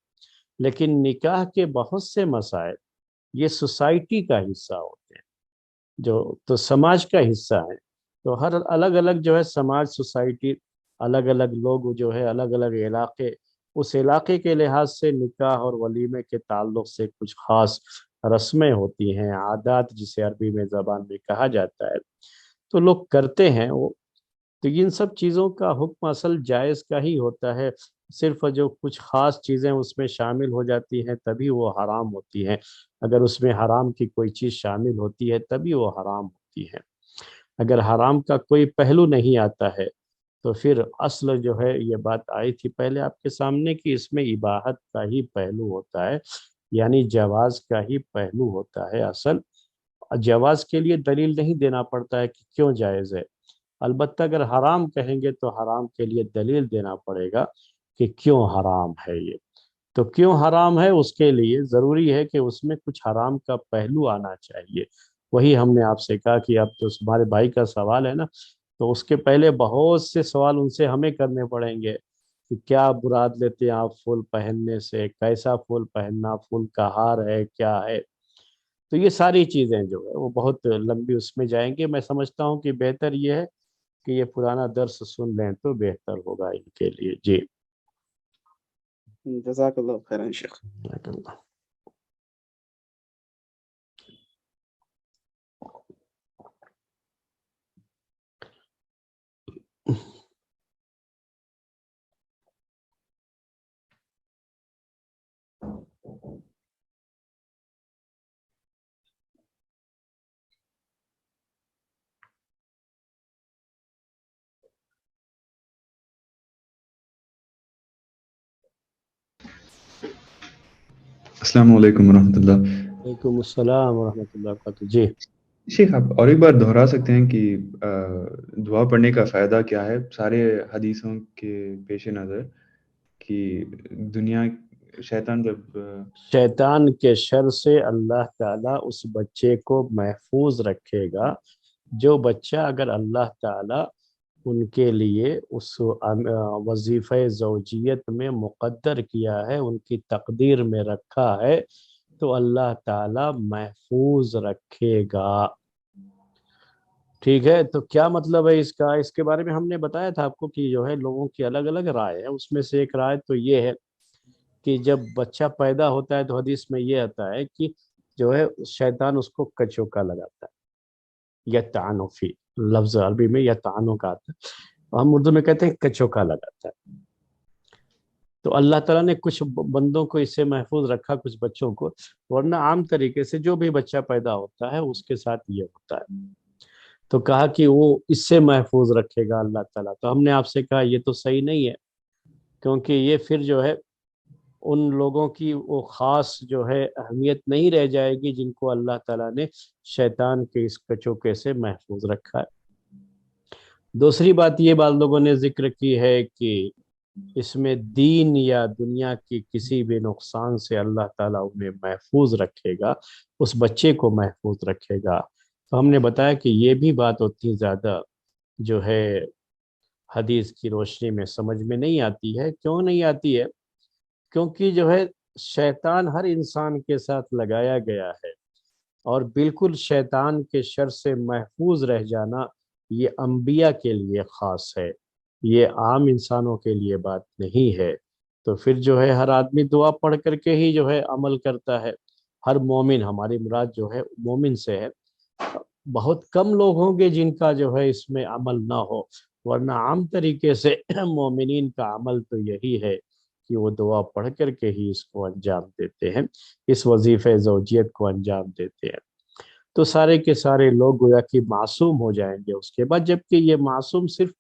لیکن نکاح کے بہت سے مسائل یہ سوسائٹی کا حصہ ہوتے ہیں، جو تو سماج کا حصہ ہے. تو ہر الگ الگ جو ہے سماج، سوسائٹی، الگ الگ لوگ جو ہے الگ الگ علاقے، اس علاقے کے لحاظ سے نکاح اور ولیمے کے تعلق سے کچھ خاص رسمیں ہوتی ہیں، عادات جسے عربی میں زبان میں کہا جاتا ہے، تو لوگ کرتے ہیں وہ. تو ان سب چیزوں کا حکم اصل جائز کا ہی ہوتا ہے. صرف جو کچھ خاص چیزیں اس میں شامل ہو جاتی ہیں تبھی وہ حرام ہوتی ہیں. اگر اس میں حرام کی کوئی چیز شامل ہوتی ہے تبھی وہ حرام ہوتی ہے. اگر حرام کا کوئی پہلو نہیں آتا ہے تو پھر اصل جو ہے یہ بات آئی تھی پہلے آپ کے سامنے کہ اس میں اباحت کا ہی پہلو ہوتا ہے، یعنی جواز کا ہی پہلو ہوتا ہے. اصل جواز کے لیے دلیل نہیں دینا پڑتا ہے کہ کیوں جائز ہے، البتہ اگر حرام کہیں گے تو حرام کے لیے دلیل دینا پڑے گا کہ کیوں حرام ہے. یہ تو کیوں حرام ہے اس کے لیے ضروری ہے کہ اس میں کچھ حرام کا پہلو آنا چاہیے. وہی ہم نے آپ سے کہا کہ اب تو ہمارے بھائی کا سوال ہے نا، تو اس کے پہلے بہت سے سوال ان سے ہمیں کرنے پڑیں گے کہ کیا مراد لیتے ہیں آپ پھول پہننے سے، کیسا پھول پہننا، پھول کا ہار ہے کیا ہے. تو یہ ساری چیزیں جو ہے وہ بہت لمبی اس میں جائیں گے. میں سمجھتا ہوں کہ بہتر یہ ہے کہ یہ پرانا درس سن لیں تو بہتر ہوگا ان کے لیے. جی جزاک اللہ خیرا شیخ. السلام علیکم ورحمۃ اللہ. وعلیکم السلام ورحمۃ اللہ وبرکاتہ. جی شیخ آپ اور ایک بار دہرا سکتے ہیں کہ دعا پڑھنے کا فائدہ کیا ہے سارے حدیثوں کے پیش نظر، کہ دنیا شیطان جب شیطان کے شر سے اللہ تعالیٰ اس بچے کو محفوظ رکھے گا. جو بچہ اگر اللہ تعالیٰ ان کے لیے اس وظیفہ زوجیت میں مقدر کیا ہے، ان کی تقدیر میں رکھا ہے، تو اللہ تعالیٰ محفوظ رکھے گا. ٹھیک ہے، تو کیا مطلب ہے اس کا؟ اس کے بارے میں ہم نے بتایا تھا آپ کو کہ جو ہے لوگوں کی الگ الگ رائے ہے. اس میں سے ایک رائے تو یہ ہے کہ جب بچہ پیدا ہوتا ہے تو حدیث میں یہ آتا ہے کہ جو ہے شیطان اس کو کچوکا لگاتا ہے، یتعنو فی، لفظ عربی میں یتعنو کا آتا ہے، ہم اردو میں کہتے ہیں کچوکا لگاتا ہے۔ تو اللہ تعالیٰ نے کچھ بندوں کو اس سے محفوظ رکھا، کچھ بچوں کو، ورنہ عام طریقے سے جو بھی بچہ پیدا ہوتا ہے اس کے ساتھ یہ ہوتا ہے۔ تو کہا کہ وہ اس سے محفوظ رکھے گا اللہ تعالیٰ۔ تو ہم نے آپ سے کہا یہ تو صحیح نہیں ہے، کیونکہ یہ پھر جو ہے ان لوگوں کی وہ خاص جو ہے اہمیت نہیں رہ جائے گی جن کو اللہ تعالیٰ نے شیطان کے اس کچوکے سے محفوظ رکھا ہے۔ دوسری بات یہ بعض لوگوں نے ذکر کی ہے کہ اس میں دین یا دنیا کی کسی بھی نقصان سے اللہ تعالیٰ انہیں محفوظ رکھے گا، اس بچے کو محفوظ رکھے گا۔ تو ہم نے بتایا کہ یہ بھی بات اتنی زیادہ جو ہے حدیث کی روشنی میں سمجھ میں نہیں آتی ہے۔ کیوں نہیں آتی ہے؟ کیونکہ جو ہے شیطان ہر انسان کے ساتھ لگایا گیا ہے، اور بالکل شیطان کے شر سے محفوظ رہ جانا یہ انبیاء کے لیے خاص ہے، یہ عام انسانوں کے لیے بات نہیں ہے۔ تو پھر جو ہے ہر آدمی دعا پڑھ کر کے ہی جو ہے عمل کرتا ہے، ہر مومن، ہماری مراد جو ہے مومن سے ہے، بہت کم لوگ ہوں گے جن کا جو ہے اس میں عمل نہ ہو، ورنہ عام طریقے سے مومنین کا عمل تو یہی ہے کہ وہ دعا پڑھ کر کے ہی اس کو انجام دیتے ہیں، اس وظیفہ زوجیت کو انجام دیتے ہیں۔ تو سارے کے سارے لوگ گویا کہ معصوم ہو جائیں گے اس کے بعد، جبکہ یہ معصوم صرف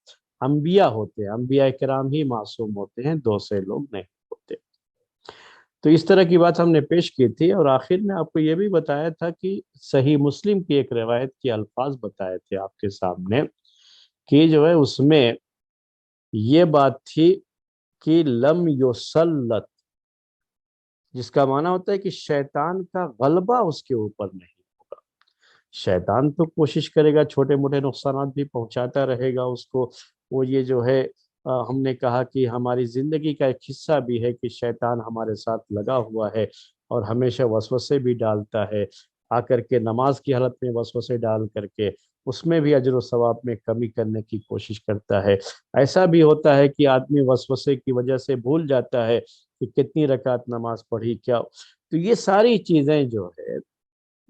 انبیاء ہوتے ہیں، انبیاء کرام ہی معصوم ہوتے ہیں، دوسرے لوگ نہیں ہوتے۔ تو اس طرح کی بات ہم نے پیش کی تھی، اور آخر میں آپ کو یہ بھی بتایا تھا کہ صحیح مسلم کی ایک روایت کے الفاظ بتائے تھے آپ کے سامنے، کہ جو ہے اس میں یہ بات تھی کہ لم یسلط، جس کا معنی ہوتا ہے کہ شیطان کا غلبہ اس کے اوپر نہیں ہوگا۔ شیطان تو کوشش کرے گا، چھوٹے موٹے نقصانات بھی پہنچاتا رہے گا اس کو، وہ یہ جو ہے ہم نے کہا کہ ہماری زندگی کا ایک حصہ بھی ہے کہ شیطان ہمارے ساتھ لگا ہوا ہے، اور ہمیشہ وسوسے بھی ڈالتا ہے، آ کر کے نماز کی حالت میں وسوسے ڈال کر کے اس میں بھی اجر و ثواب میں کمی کرنے کی کوشش کرتا ہے۔ ایسا بھی ہوتا ہے کہ آدمی وسوسے کی وجہ سے بھول جاتا ہے کہ کتنی رکعت نماز پڑھی کیا۔ تو یہ ساری چیزیں جو ہے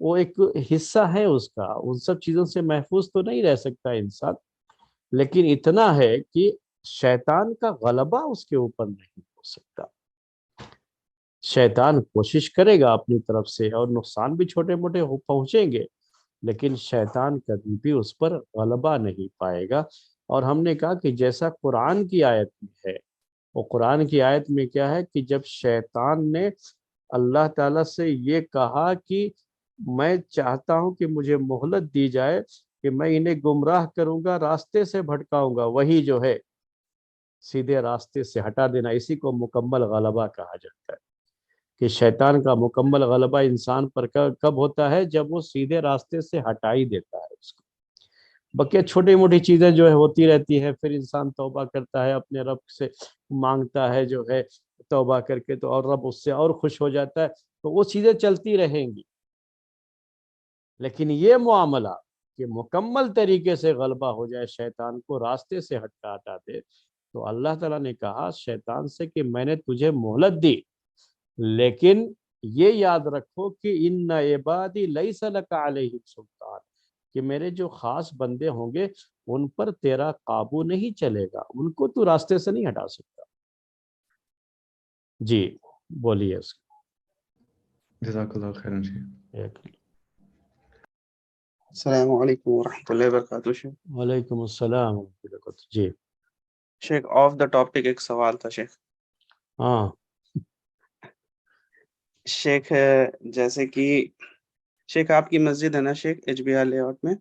وہ ایک حصہ ہے اس کا، ان سب چیزوں سے محفوظ تو نہیں رہ سکتا انسان، لیکن اتنا ہے کہ شیطان کا غلبہ اس کے اوپر نہیں ہو سکتا۔ شیطان کوشش کرے گا اپنی طرف سے، اور نقصان بھی چھوٹے موٹے پہنچیں گے، لیکن شیطان کبھی بھی اس پر غلبہ نہیں پائے گا۔ اور ہم نے کہا کہ جیسا قرآن کی آیت میں ہے، وہ قرآن کی آیت میں کیا ہے کہ جب شیطان نے اللہ تعالیٰ سے یہ کہا کہ میں چاہتا ہوں کہ مجھے مہلت دی جائے کہ میں انہیں گمراہ کروں گا، راستے سے بھٹکاؤں گا، وہی جو ہے سیدھے راستے سے ہٹا دینا، اسی کو مکمل غلبہ کہا جاتا ہے، کہ شیطان کا مکمل غلبہ انسان پر کب ہوتا ہے؟ جب وہ سیدھے راستے سے ہٹا ہی دیتا ہے اس کو۔ بقیہ چھوٹی موٹی چیزیں جو ہے ہوتی رہتی ہے، پھر انسان توبہ کرتا ہے، اپنے رب سے مانگتا ہے جو ہے توبہ کر کے، تو اور رب اس سے اور خوش ہو جاتا ہے، تو وہ چیزیں چلتی رہیں گی۔ لیکن یہ معاملہ کہ مکمل طریقے سے غلبہ ہو جائے، شیطان کو راستے سے ہٹا دے، تو اللہ تعالیٰ نے کہا شیطان سے کہ میں نے تجھے مہلت دی، لیکن یہ یاد رکھو کہ ان عبادی لیس لک علیہم سلطان، کہ میرے جو خاص بندے ہوں گے ان پر تیرا قابو نہیں چلے گا، ان کو تو راستے سے نہیں ہٹا سکتا۔ جی بولیے اس جزاک اللہ خیرن جی۔ السلام علیکم ورحمۃ اللہ وبرکاتہ شیخ۔ وعلیکم السلام ورحمۃ اللہ وبرکاتہ۔ جی شیخ آف دا ٹاپک ایک سوال تھا شیخ۔ ہاں شیخ جیسے کہ شیخ آپ کی مسجد ہے نا Sheikh, H B R layout آؤٹ میں؟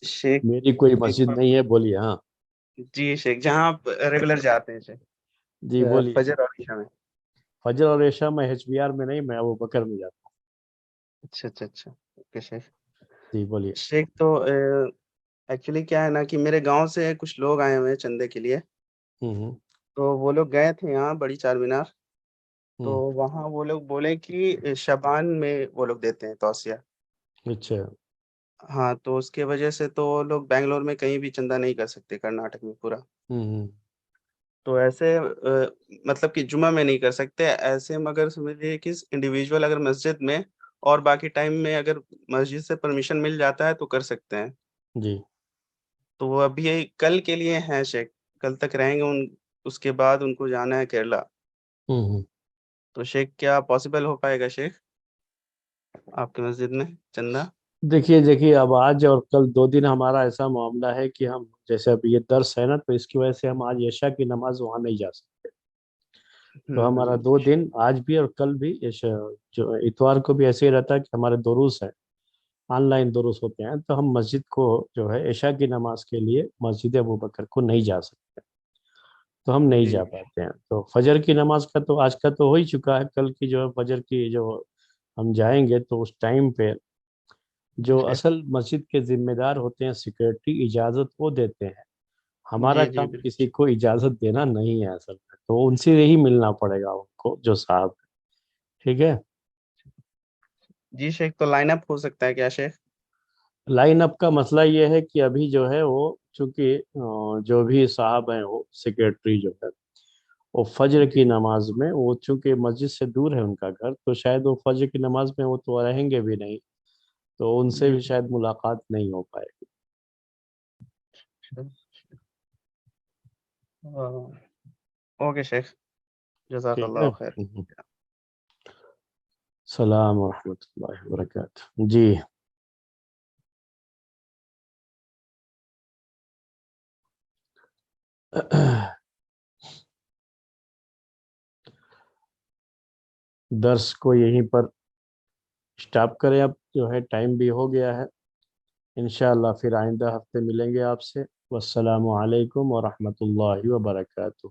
شیخ میری کوئی مسجد نہیں ہے، بولیے۔ ہاں جی شیخ، جہاں آپ ریگولر جاتے ہیں شیخ، جی بولیے۔ فجر اور عشاء میں؟ فجر اور عشاء میں ایچ بی آر میں نہیں، میں ابو بکر میں جاتا اچھا اوکے شیخ۔ ہوں۔ جی بولیے۔ شیخ تو ایکچولی کیا ہے نا کہ میرے گاؤں سے کچھ لوگ آئے ہوئے ہیں چندے کے لیے، تو وہ لوگ گئے تھے یہاں بڑی چار مینار، تو وہاں وہ لوگ بولے کہ شبان میں وہ لوگ دیتے ہیں توسیہ۔ اچھا ہاں، تو اس کی وجہ سے تو وہ لوگ بنگلور میں کہیں بھی چندہ نہیں کر سکتے، کرناٹک میں پورا۔ تو ایسے مطلب کہ جمعہ میں نہیں کر سکتے ایسے، مگر سمجھیے کہ انڈیویجول اگر مسجد میں اور باقی ٹائم میں اگر مسجد سے پرمیشن مل جاتا ہے تو کر سکتے ہیں. جی تو وہ ابھی کل کے لیے ہیں شیخ، کل تک رہیں گے، اس کے بعد ان کو جانا ہے کیرلا. تو شیخ کیا پاسبل ہو پائے گا شیخ آپ کی مسجد میں چندہ؟ دیکھیے اب آج اور کل 2 دن ہمارا ایسا معاملہ ہے کہ ہم جیسے اب یہ درس ہے نا، تو اس کی وجہ سے ہم آج عشاء کی نماز وہاں نہیں جا سکتے. تو ہمارا 2 دن آج بھی اور کل بھی جو اتوار کو بھی ایسے ہی رہتا ہے کہ ہمارے دروس ہیں، آن لائن دروس ہوتے ہیں، تو ہم مسجد کو جو ہے عشاء کی نماز کے لیے مسجد ابوبکر کو نہیں جا سکتے، تو ہم نہیں جی جا پاتے ہیں. تو فجر کی نماز کا تو آج کا تو ہو ہی چکا ہے، کل کی جو ہے فجر کی جو ہم جائیں گے تو اس ٹائم پہ جو شیخ. اصل مسجد کے ذمہ دار ہوتے ہیں سیکورٹی، اجازت وہ دیتے ہیں. ہمارا جی جی کام بالکل. کسی کو اجازت دینا نہیں ہے اصل میں، تو ان سے یہی ملنا پڑے گا ان کو جو صاحب ہے. ٹھیک ہے. جی شیخ، تو لائن اپ ہو سکتا ہے کیا شیخ؟ لائن اپ کا مسئلہ یہ ہے کہ ابھی جو ہے وہ چونکہ جو بھی صاحب ہیں وہ سیکریٹری جو ہے وہ فجر جی کی نماز میں، وہ چونکہ مسجد سے دور ہے ان کا گھر، تو شاید وہ فجر کی نماز میں وہ تو رہیں گے بھی نہیں، تو ان سے جی بھی شاید ملاقات نہیں ہو پائے گی. اوکے شیخ، جزاک ٹھیک ہے. اللہ خیر. السلام ورحمۃ اللہ وبرکاتہ. جی درس کو یہیں پر اسٹاپ کریں، اب جو ہے ٹائم بھی ہو گیا ہے. انشاءاللہ پھر آئندہ ہفتے ملیں گے آپ سے. والسلام علیکم ورحمۃ اللہ وبرکاتہ.